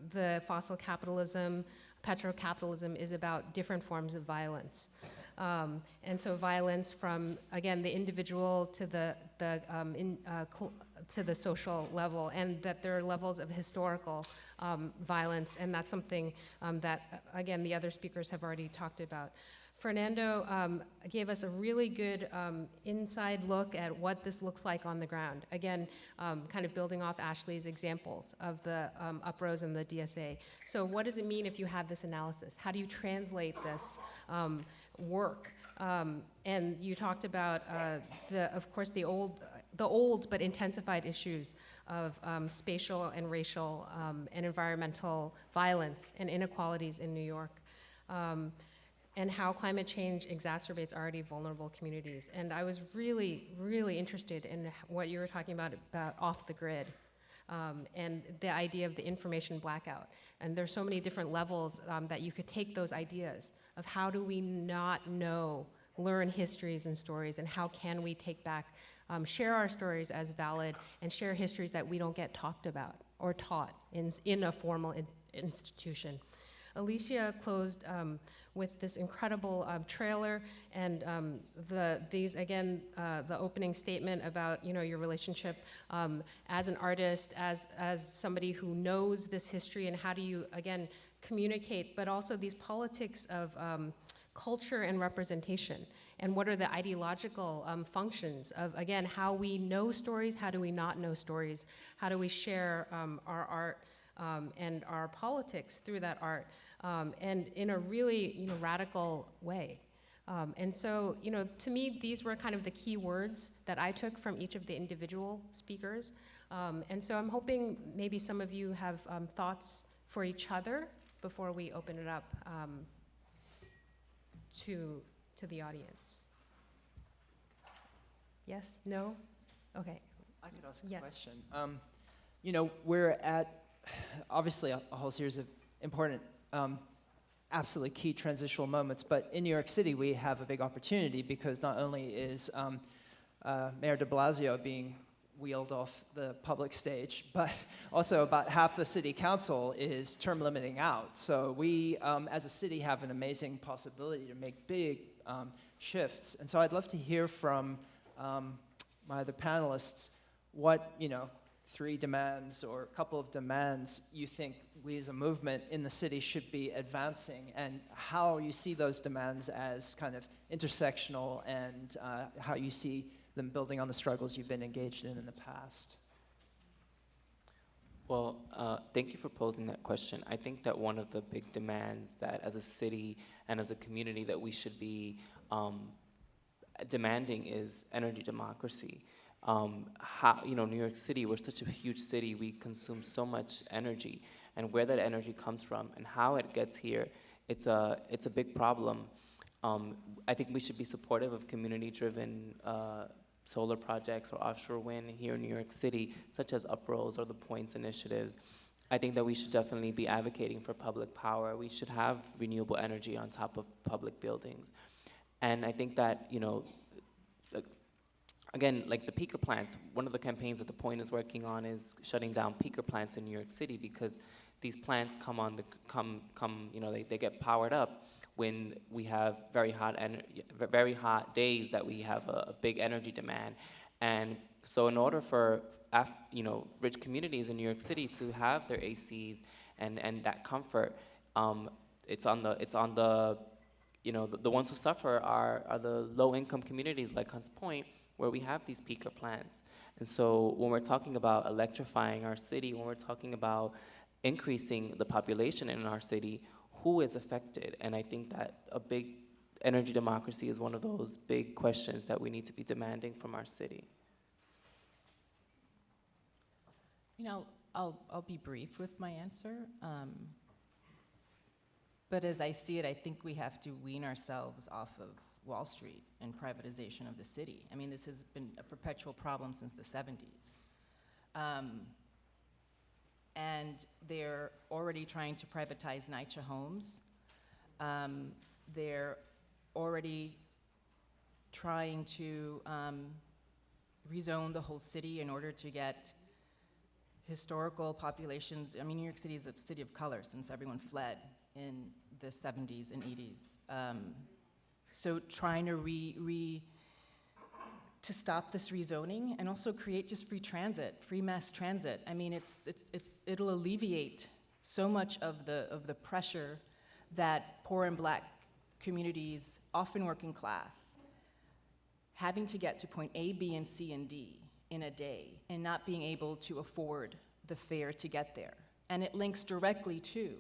the fossil capitalism, petrocapitalism is about different forms of violence. And so violence from, again, the individual to to the social level, and that there are levels of historical violence, and that's something that, again, the other speakers have already talked about. Fernando gave us a really good inside look at what this looks like on the ground. Again, kind of building off Ashley's examples of the UPROS and the DSA. So what does it mean if you have this analysis? How do you translate this work? And you talked about, of course, the old but intensified issues of spatial and racial and environmental violence and inequalities in New York. And how climate change exacerbates already vulnerable communities. And I was really, really interested in what you were talking about off the grid, and the idea of the information blackout. And there's so many different levels that you could take those ideas of how do we not learn histories and stories, and how can we take back, share our stories as valid, and share histories that we don't get talked about or taught in a formal institution. Alicia closed with this incredible trailer, and the opening statement about your relationship as an artist, as somebody who knows this history, and how do you again communicate, but also these politics of culture and representation, and what are the ideological functions of, again, how we know stories, how do we not know stories, how do we share our art and our politics through that art, and in a really radical way. And so, to me, these were kind of the key words that I took from each of the individual speakers. And so I'm hoping maybe some of you have thoughts for each other before we open it up to the audience. Yes? No? Okay. I could ask Yes. a question. We're at, obviously, a whole series of important, absolutely key transitional moments, but in New York City, we have a big opportunity because not only is Mayor de Blasio being wheeled off the public stage, but also about half the city council is term limiting out. So we, as a city, have an amazing possibility to make big shifts. And so I'd love to hear from my other panelists what, 3 demands or a couple of demands you think we as a movement in the city should be advancing, and how you see those demands as kind of intersectional, and how you see them building on the struggles you've been engaged in the past. Well, thank you for posing that question. I think that one of the big demands that as a city and as a community that we should be demanding is energy democracy. New York City, we're such a huge city, we consume so much energy, and where that energy comes from and how it gets here, it's a big problem. I think we should be supportive of community-driven solar projects or offshore wind here in New York City, such as UPROS or the Points initiatives. I think that we should definitely be advocating for public power. We should have renewable energy on top of public buildings. And I think that, again, like the peaker plants, one of the campaigns that the Point is working on is shutting down peaker plants in New York City, because these plants they get powered up when we have very hot days that we have a big energy demand. And so in order for rich communities in New York City to have their ACs and that comfort, the ones who suffer are the low-income communities like Hunts Point, where we have these peaker plants. And so when we're talking about electrifying our city, when we're talking about increasing the population in our city, who is affected? And I think that a big energy democracy is one of those big questions that we need to be demanding from our city. I'll be brief with my answer. But as I see it, I think we have to wean ourselves off of Wall Street and privatization of the city. I mean, this has been a perpetual problem since the 70s. And they're already trying to privatize NYCHA homes. They're already trying to rezone the whole city in order to get historical populations. I mean, New York City is a city of color since everyone fled in the 70s and 80s. So trying to to stop this rezoning and also create just free transit, free mass transit. I mean, it'll alleviate so much of the pressure that poor and black communities, often working class, having to get to point A, B, and C, and D in a day and not being able to afford the fare to get there. And it links directly to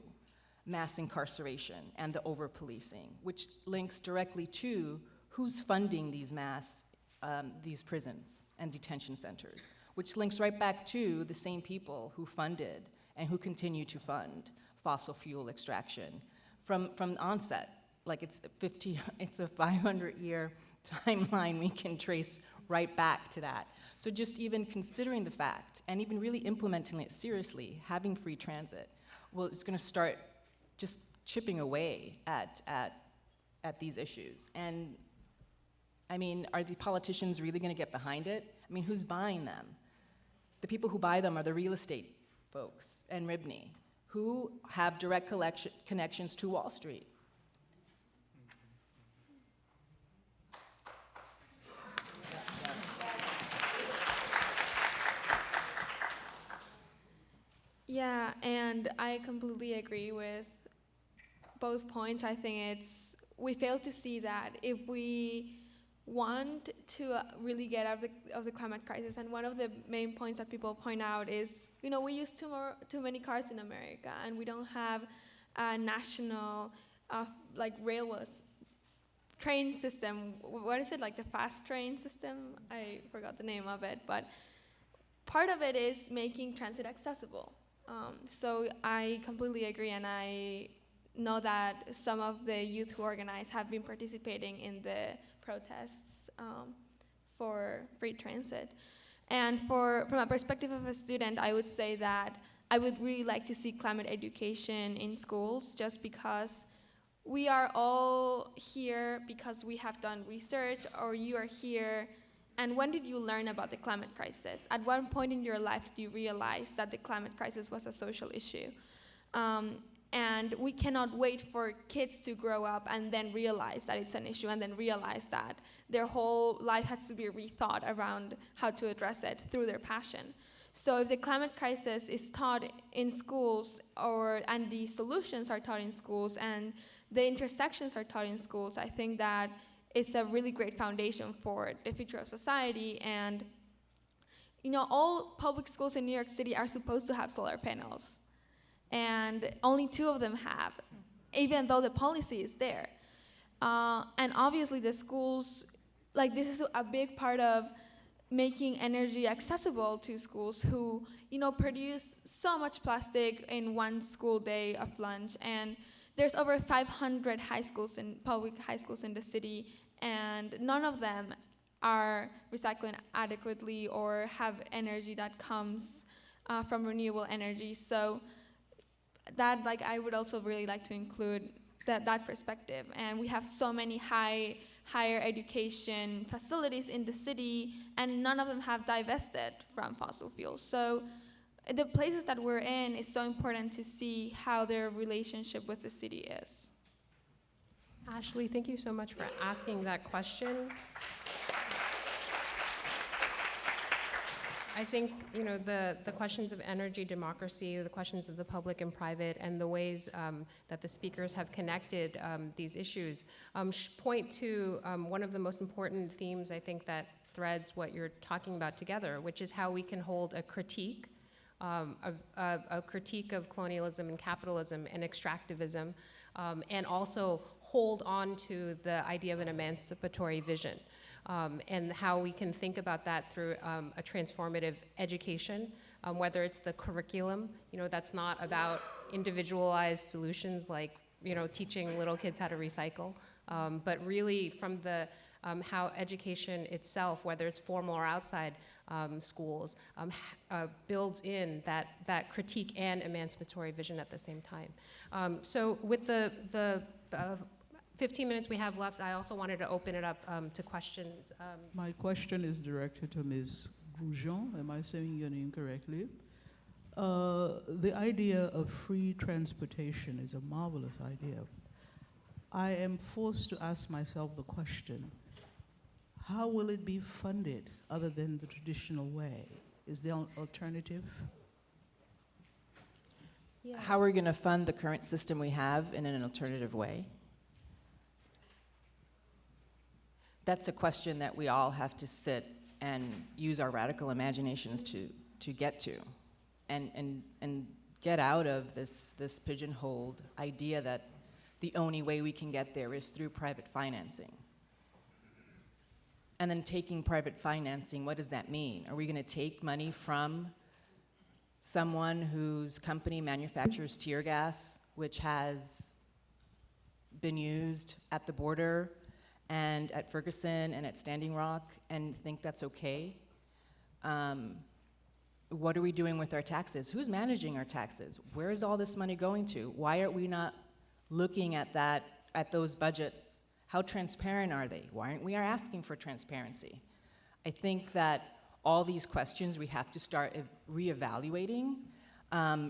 mass incarceration and the over-policing, which links directly to who's funding these prisons and detention centers, which links right back to the same people who funded and who continue to fund fossil fuel extraction from onset. Like it's a 500-year timeline we can trace right back to that. So just even considering the fact and even really implementing it seriously, having free transit, well, it's going to start just chipping away at these issues. And I mean, are the politicians really going to get behind it? I mean, who's buying them? The people who buy them are the real estate folks and Ribney, who have direct connections to Wall Street. Yeah, and I completely agree with both points. I think we fail to see that if we want to really get out of the climate crisis, and one of the main points that people point out is, we use too many cars in America, and we don't have a national railways train system. What is it, like the fast train system? I forgot the name of it, but part of it is making transit accessible. So I completely agree, and I know that some of the youth who organize have been participating in the protests for free transit. And from a perspective of a student, I would say that I would really like to see climate education in schools, just because we are all here because we have done research, or you are here. And when did you learn about the climate crisis? At what point in your life did you realize that the climate crisis was a social issue? And we cannot wait for kids to grow up and then realize that it's an issue, and then realize that their whole life has to be rethought around how to address it through their passion. So if the climate crisis is taught in schools, and the solutions are taught in schools, and the intersections are taught in schools, I think that it's a really great foundation for the future of society. And all public schools in New York City are supposed to have solar panels, and only 2 of them have, even though the policy is there. And obviously the schools, this is a big part of making energy accessible to schools who, produce so much plastic in one school day of lunch. And there's over 500 public high schools in the city, and none of them are recycling adequately or have energy that comes from renewable energy. So that, I would also really like to include that perspective. And we have so many higher education facilities in the city, and none of them have divested from fossil fuels. So the places that we're in is so important to see how their relationship with the city is. Ashley, thank you so much for asking that question. I think, the questions of energy democracy, the questions of the public and private, and the ways that the speakers have connected these issues point to one of the most important themes, I think, that threads what you're talking about together, which is how we can hold a critique of colonialism and capitalism and extractivism, and also hold on to the idea of an emancipatory vision. And how we can think about that through a transformative education, whether it's the curriculum, that's not about individualized solutions like, teaching little kids how to recycle, but really from the how education itself, whether it's formal or outside schools, builds in that critique and emancipatory vision at the same time. So with the 15 minutes we have left, I also wanted to open it up to questions. My question is directed to Ms. Grullón. Am I saying your name correctly? The idea of free transportation is a marvelous idea. I am forced to ask myself the question, how will it be funded other than the traditional way? Is there an alternative? Yeah. How are we going to fund the current system we have in an alternative way? That's a question that we all have to sit and use our radical imaginations to get to, and get out of this pigeonholed idea that the only way we can get there is through private financing. And then taking private financing, what does that mean? Are we going to take money from someone whose company manufactures tear gas, which has been used at the border and at Ferguson and at Standing Rock, and think that's okay? What are we doing with our taxes? Who's managing our taxes? Where is all this money going to? Why are we not looking at that, at those budgets? How transparent are they? Why aren't we asking for transparency? I think that all these questions we have to start reevaluating,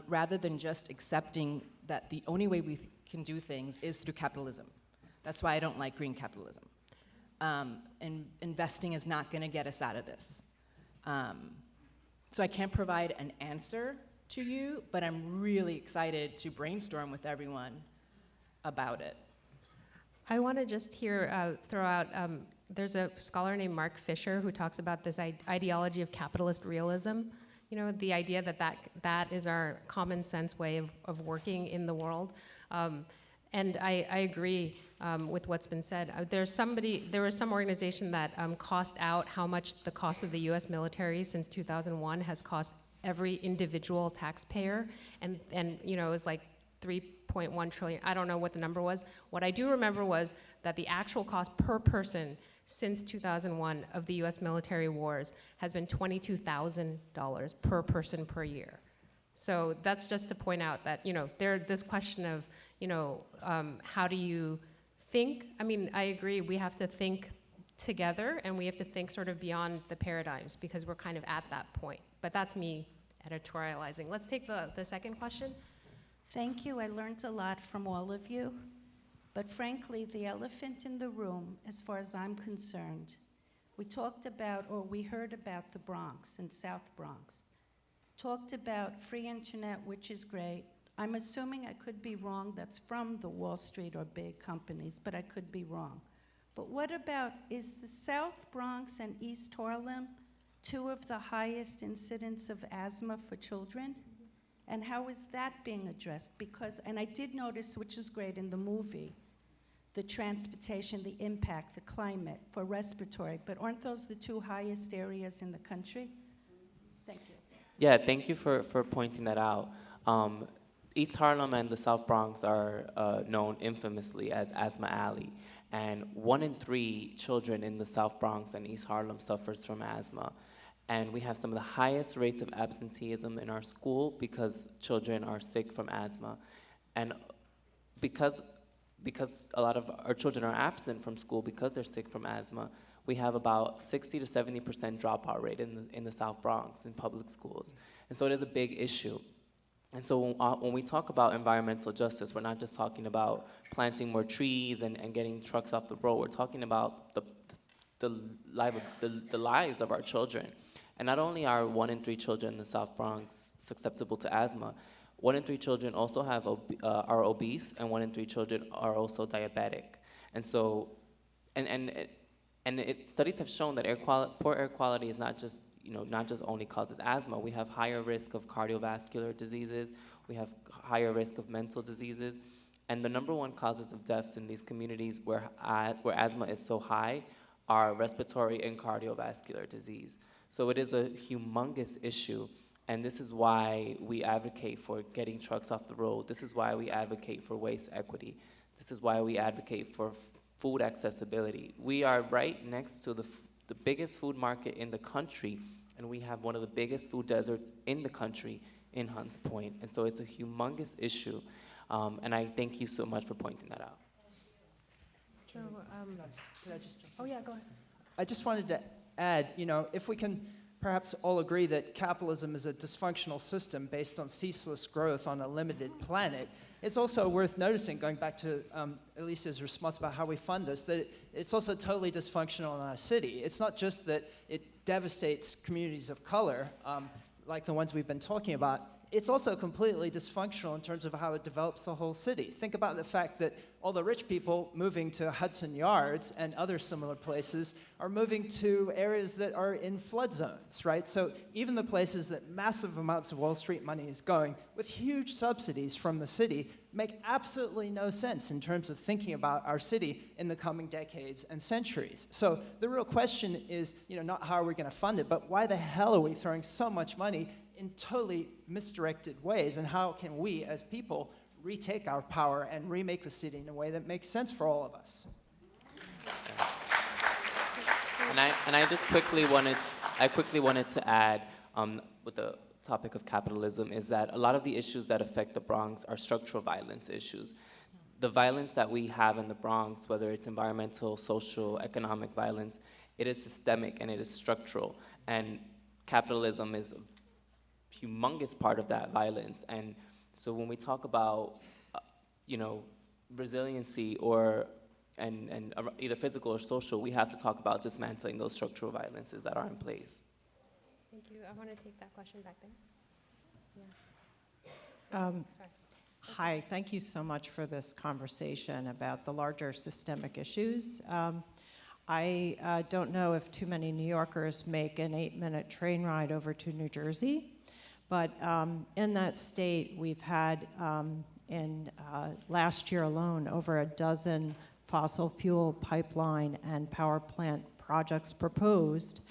rather than just accepting that the only way we can do things is through capitalism. That's why I don't like green capitalism. And investing is not going to get us out of this. So I can't provide an answer to you, but I'm really excited to brainstorm with everyone about it. I want to just here throw out, there's a scholar named Mark Fisher who talks about this ideology of capitalist realism. You know, the idea that is our common sense way of working in the world. And I agree with what's been said. There was some organization that cost out how much the cost of the US military since 2001 has cost every individual taxpayer. And you know, it was like 3.1 trillion. I don't know what the number was. What I do remember was that the actual cost per person since 2001 of the US military wars has been $22,000 per person per year. So that's just to point out that, you know, this question of, you know, how do you think? I mean, I agree, we have to think together and we have to think sort of beyond the paradigms because we're kind of at that point. But that's me editorializing. Let's take the second question. Thank you. I learned a lot from all of you. But frankly, the elephant in the room, as far as I'm concerned, we talked about, or we heard about the Bronx and South Bronx. Talked about free internet, which is great. I'm assuming I could be wrong. That's from the Wall Street or big companies, but I could be wrong. But what about, is the South Bronx and East Harlem two of the highest incidents of asthma for children? And how is that being addressed? Because, and I did notice, which is great in the movie, the transportation, the impact, the climate for respiratory, but aren't those the two highest areas in the country? Thank you. Yeah, thank you for pointing that out. East Harlem and the South Bronx are known infamously as Asthma Alley. And 1 in 3 children in the South Bronx and East Harlem suffers from asthma. And we have some of the highest rates of absenteeism in our school because children are sick from asthma. And because a lot of our children are absent from school because they're sick from asthma, we have about 60 to 70% dropout rate in the South Bronx in public schools. And so it is a big issue. And so when we talk about environmental justice, we're not just talking about planting more trees and getting trucks off the road. We're talking about the lives of our children. And not only are 1 in 3 children in the South Bronx susceptible to asthma, 1 in 3 children also are obese, and 1 in 3 children are also diabetic. And so, studies have shown that poor air quality is not just only causes asthma. We have higher risk of cardiovascular diseases. We have higher risk of mental diseases. And the #1 causes of deaths in these communities where asthma is so high are respiratory and cardiovascular disease. So it is a humongous issue. And this is why we advocate for getting trucks off the road. This is why we advocate for waste equity. This is why we advocate for food accessibility. We are right next to the biggest food market in the country, and we have one of the biggest food deserts in the country in Hunts Point. And so it's a humongous issue. And I thank you so much for pointing that out. So, Could I just jump in? oh yeah, go ahead. I just wanted to add, you know, if we can perhaps all agree that capitalism is a dysfunctional system based on ceaseless growth on a limited planet, It's also worth noticing, going back to Alicia's response about how we fund this, that it's also totally dysfunctional in our city. It's not just that it devastates communities of color, like the ones we've been talking about. It's also completely dysfunctional in terms of how it develops the whole city. Think about the fact that all the rich people moving to Hudson Yards and other similar places are moving to areas that are in flood zones, right? So even the places that massive amounts of Wall Street money is going, with huge subsidies from the city, make absolutely no sense in terms of thinking about our city in the coming decades and centuries. So the real question is, not how are we going to fund it, but why the hell are we throwing so much money in totally misdirected ways, and how can we as people retake our power and remake the city in a way that makes sense for all of us? And I just quickly wanted to add, with the topic of capitalism, is that a lot of the issues that affect the Bronx are structural violence issues. The violence that we have in the Bronx, whether it's environmental, social, economic violence, it is systemic and it is structural. And capitalism is a humongous part of that violence. And so when we talk about, resiliency and either physical or social, we have to talk about dismantling those structural violences that are in place. Thank you. I want to take that question back there. Hi, thank you so much for this conversation about the larger systemic issues. I don't know if too many New Yorkers make an 8-minute train ride over to New Jersey, but in that state, we've had, last year alone, over a dozen fossil fuel pipeline and power plant projects proposed.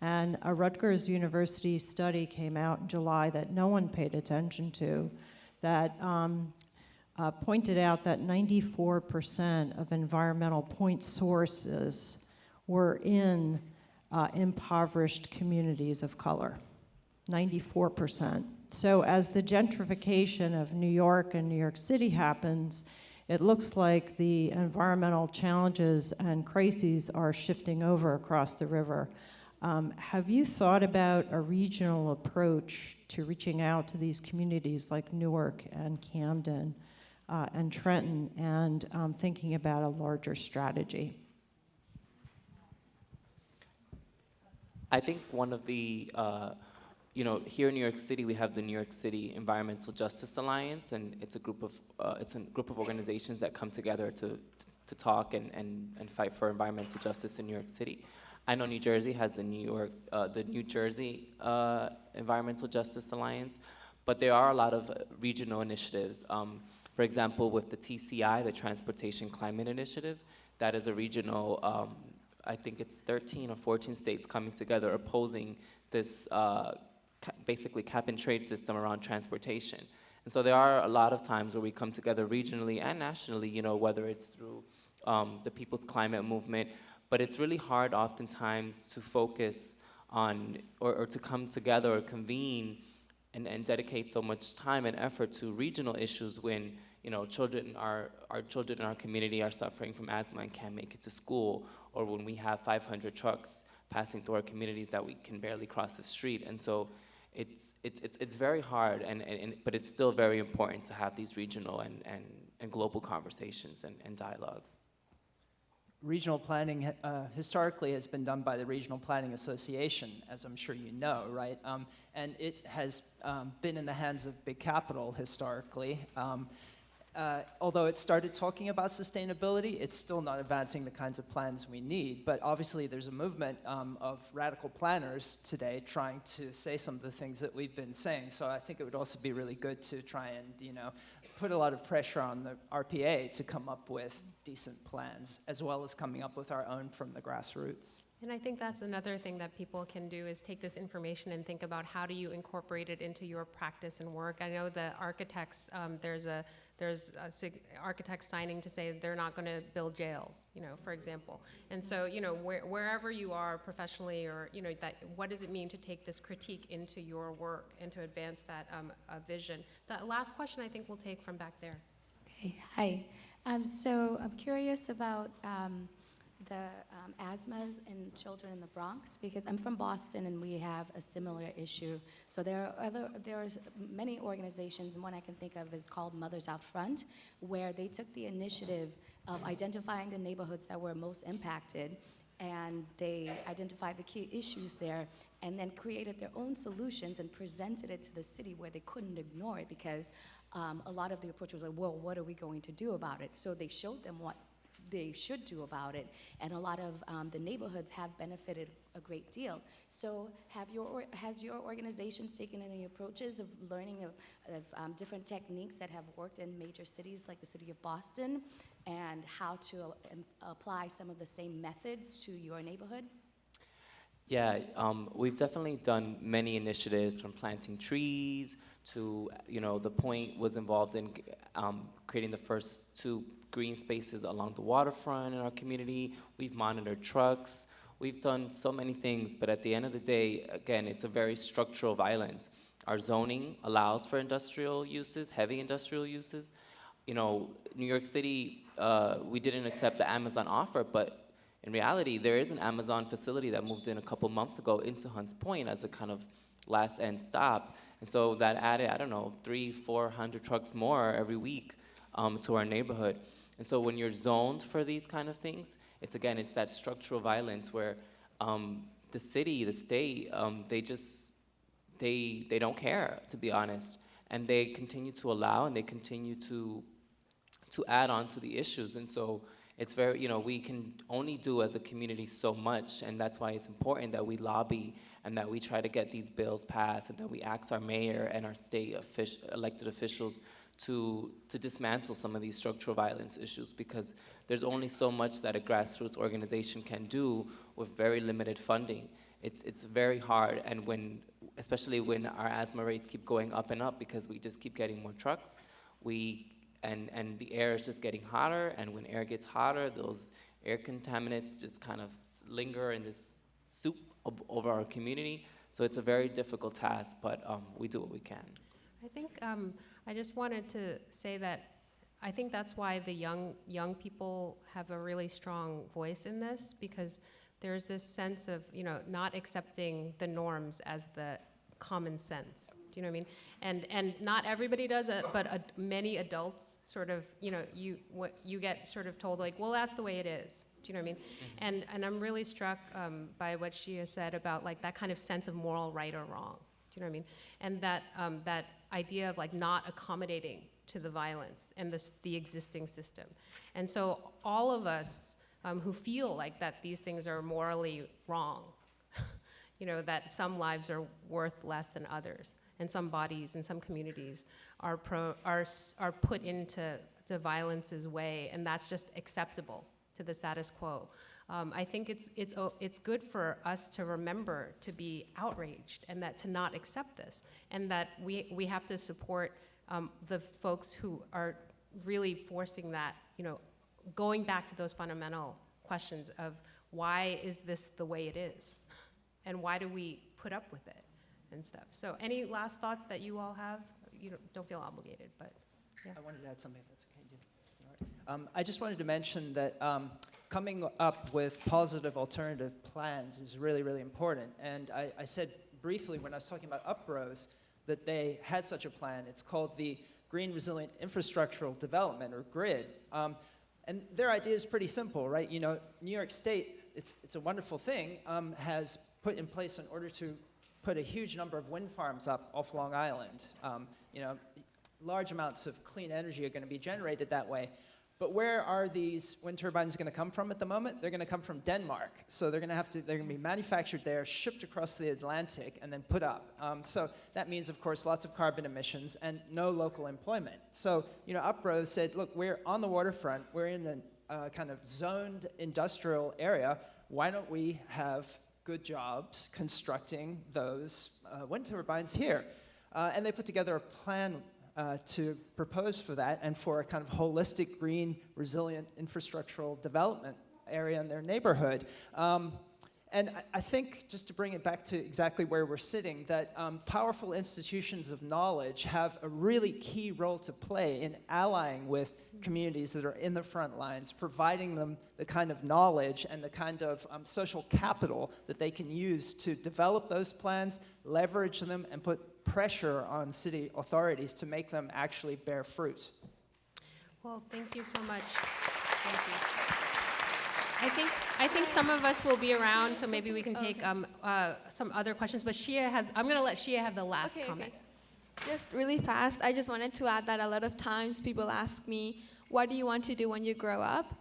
And a Rutgers University study came out in July that no one paid attention to, that pointed out that 94% of environmental point sources were in impoverished communities of color. 94%. So as the gentrification of New York and New York City happens, it looks like the environmental challenges and crises are shifting over across the river. Have you thought about a regional approach to reaching out to these communities like Newark and Camden and Trenton and thinking about a larger strategy? I think one of the, here in New York City, we have the New York City Environmental Justice Alliance, and it's a group of organizations that come together to talk and fight for environmental justice in New York City. I know New Jersey has the New Jersey Environmental Justice Alliance, but there are a lot of regional initiatives. For example, with the TCI, the Transportation Climate Initiative, that is a regional, I think it's 13 or 14 states coming together opposing this basically cap and trade system around transportation. And so there are a lot of times where we come together regionally and nationally, whether it's through the People's Climate Movement, but it's really hard oftentimes to focus on or to come together or convene and dedicate so much time and effort to regional issues when our children in our community are suffering from asthma and can't make it to school, or when we have 500 trucks passing through our communities that we can barely cross the street. And so it's very hard, but it's still very important to have these regional and global conversations and dialogues. Regional planning historically has been done by the Regional Planning Association, as I'm sure you know, right? And it has been in the hands of big capital historically. Although it started talking about sustainability, it's still not advancing the kinds of plans we need. But obviously there's a movement of radical planners today trying to say some of the things that we've been saying. So I think it would also be really good to try and, put a lot of pressure on the RPA to come up with decent plans, as well as coming up with our own from the grassroots. And I think that's another thing that people can do is take this information and think about how do you incorporate it into your practice and work. I know the architects, there's architects signing to say they're not going to build jails, for example. And so, wherever you are professionally or, what does it mean to take this critique into your work and to advance that vision? The last question I think we'll take from back there. Okay, hi. So I'm curious about the asthmas in children in the Bronx, because I'm from Boston and we have a similar issue. So there are many organizations, and one I can think of is called Mothers Out Front, where they took the initiative of identifying the neighborhoods that were most impacted, and they identified the key issues there, and then created their own solutions and presented it to the city where they couldn't ignore it, because a lot of the approach was like, well, what are we going to do about it? So they showed them what they should do about it, and a lot of the neighborhoods have benefited a great deal. So has your organization taken any approaches of learning of different techniques that have worked in major cities like the city of Boston, and how to apply some of the same methods to your neighborhood? Yeah, we've definitely done many initiatives, from planting trees to, the point was involved in creating the first 2 green spaces along the waterfront in our community. We've monitored trucks. We've done so many things, but at the end of the day, again, it's a very structural violence. Our zoning allows for industrial uses, heavy industrial uses. New York City, we didn't accept the Amazon offer, but in reality, there is an Amazon facility that moved in a couple months ago into Hunts Point as a kind of last end stop. And so that added, 300-400 trucks more every week to our neighborhood. And so when you're zoned for these kind of things, it's that structural violence where the city, the state, they don't care, to be honest. And they continue to allow, and they continue to add on to the issues. And so it's very, we can only do as a community so much, and that's why it's important that we lobby and that we try to get these bills passed, and that we ask our mayor and our state elected officials to dismantle some of these structural violence issues, because there's only so much that a grassroots organization can do with very limited funding. It's very hard, and especially when our asthma rates keep going up and up because we just keep getting more trucks, and the air is just getting hotter, and when air gets hotter, those air contaminants just kind of linger in this soup over our community. So it's a very difficult task, but we do what we can. I think I just wanted to say that I think that's why the young people have a really strong voice in this, because there's this sense of not accepting the norms as the common sense. Do you know what I mean? And not everybody does it, but many adults sort of you get sort of told, like, well, that's the way it is. Do you know what I mean? Mm-hmm. And I'm really struck by what Xiye said about like that kind of sense of moral right or wrong. Do you know what I mean? And that idea of like not accommodating to the violence and the existing system. And so all of us who feel like that these things are morally wrong, that some lives are worth less than others, and some bodies and some communities are put into the violence's way, and that's just acceptable to the status quo. I think it's good for us to remember to be outraged, and that to not accept this, and that we have to support the folks who are really forcing that, going back to those fundamental questions of why is this the way it is, and why do we put up with it and stuff. So any last thoughts that you all have? You don't feel obligated, but yeah. I wanted to add something, if that's okay. Is that all right? I just wanted to mention that coming up with positive alternative plans is really, really important. And I said briefly when I was talking about UPROS that they had such a plan. It's called the Green Resilient Infrastructural Development, or GRID. And their idea is pretty simple, right? New York State, it's a wonderful thing, has put in place in order to put a huge number of wind farms up off Long Island. Large amounts of clean energy are going to be generated that way. But where are these wind turbines going to come from at the moment? They're going to come from Denmark. So they're going to be manufactured there, shipped across the Atlantic, and then put up. So that means, of course, lots of carbon emissions and no local employment. So, UPROS said, look, we're on the waterfront. We're in a kind of zoned industrial area. Why don't we have good jobs constructing those wind turbines here? And they put together a plan to propose for that and for a kind of holistic, green, resilient infrastructural development area in their neighborhood. And And I think, just to bring it back to exactly where we're sitting, that powerful institutions of knowledge have a really key role to play in allying with communities that are in the front lines, providing them the kind of knowledge and the kind of social capital that they can use to develop those plans, leverage them, and put pressure on city authorities to make them actually bear fruit. Well, thank you so much. Thank you. I think some of us will be around, so maybe we can take some other questions. But Xiye has, I'm going to let Xiye have the last comment. Just really fast, I just wanted to add that a lot of times people ask me, what do you want to do when you grow up?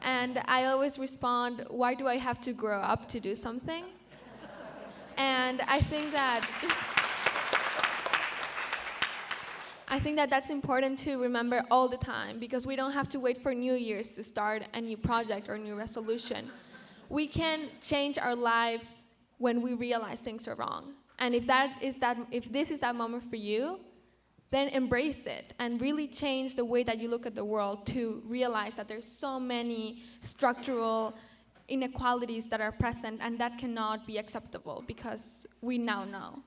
And I always respond, why do I have to grow up to do something? And I think that that's important to remember all the time, because we don't have to wait for New Year's to start a new project or a new resolution. We can change our lives when we realize things are wrong. And if this is that moment for you, then embrace it and really change the way that you look at the world to realize that there's so many structural inequalities that are present, and that cannot be acceptable because we now know.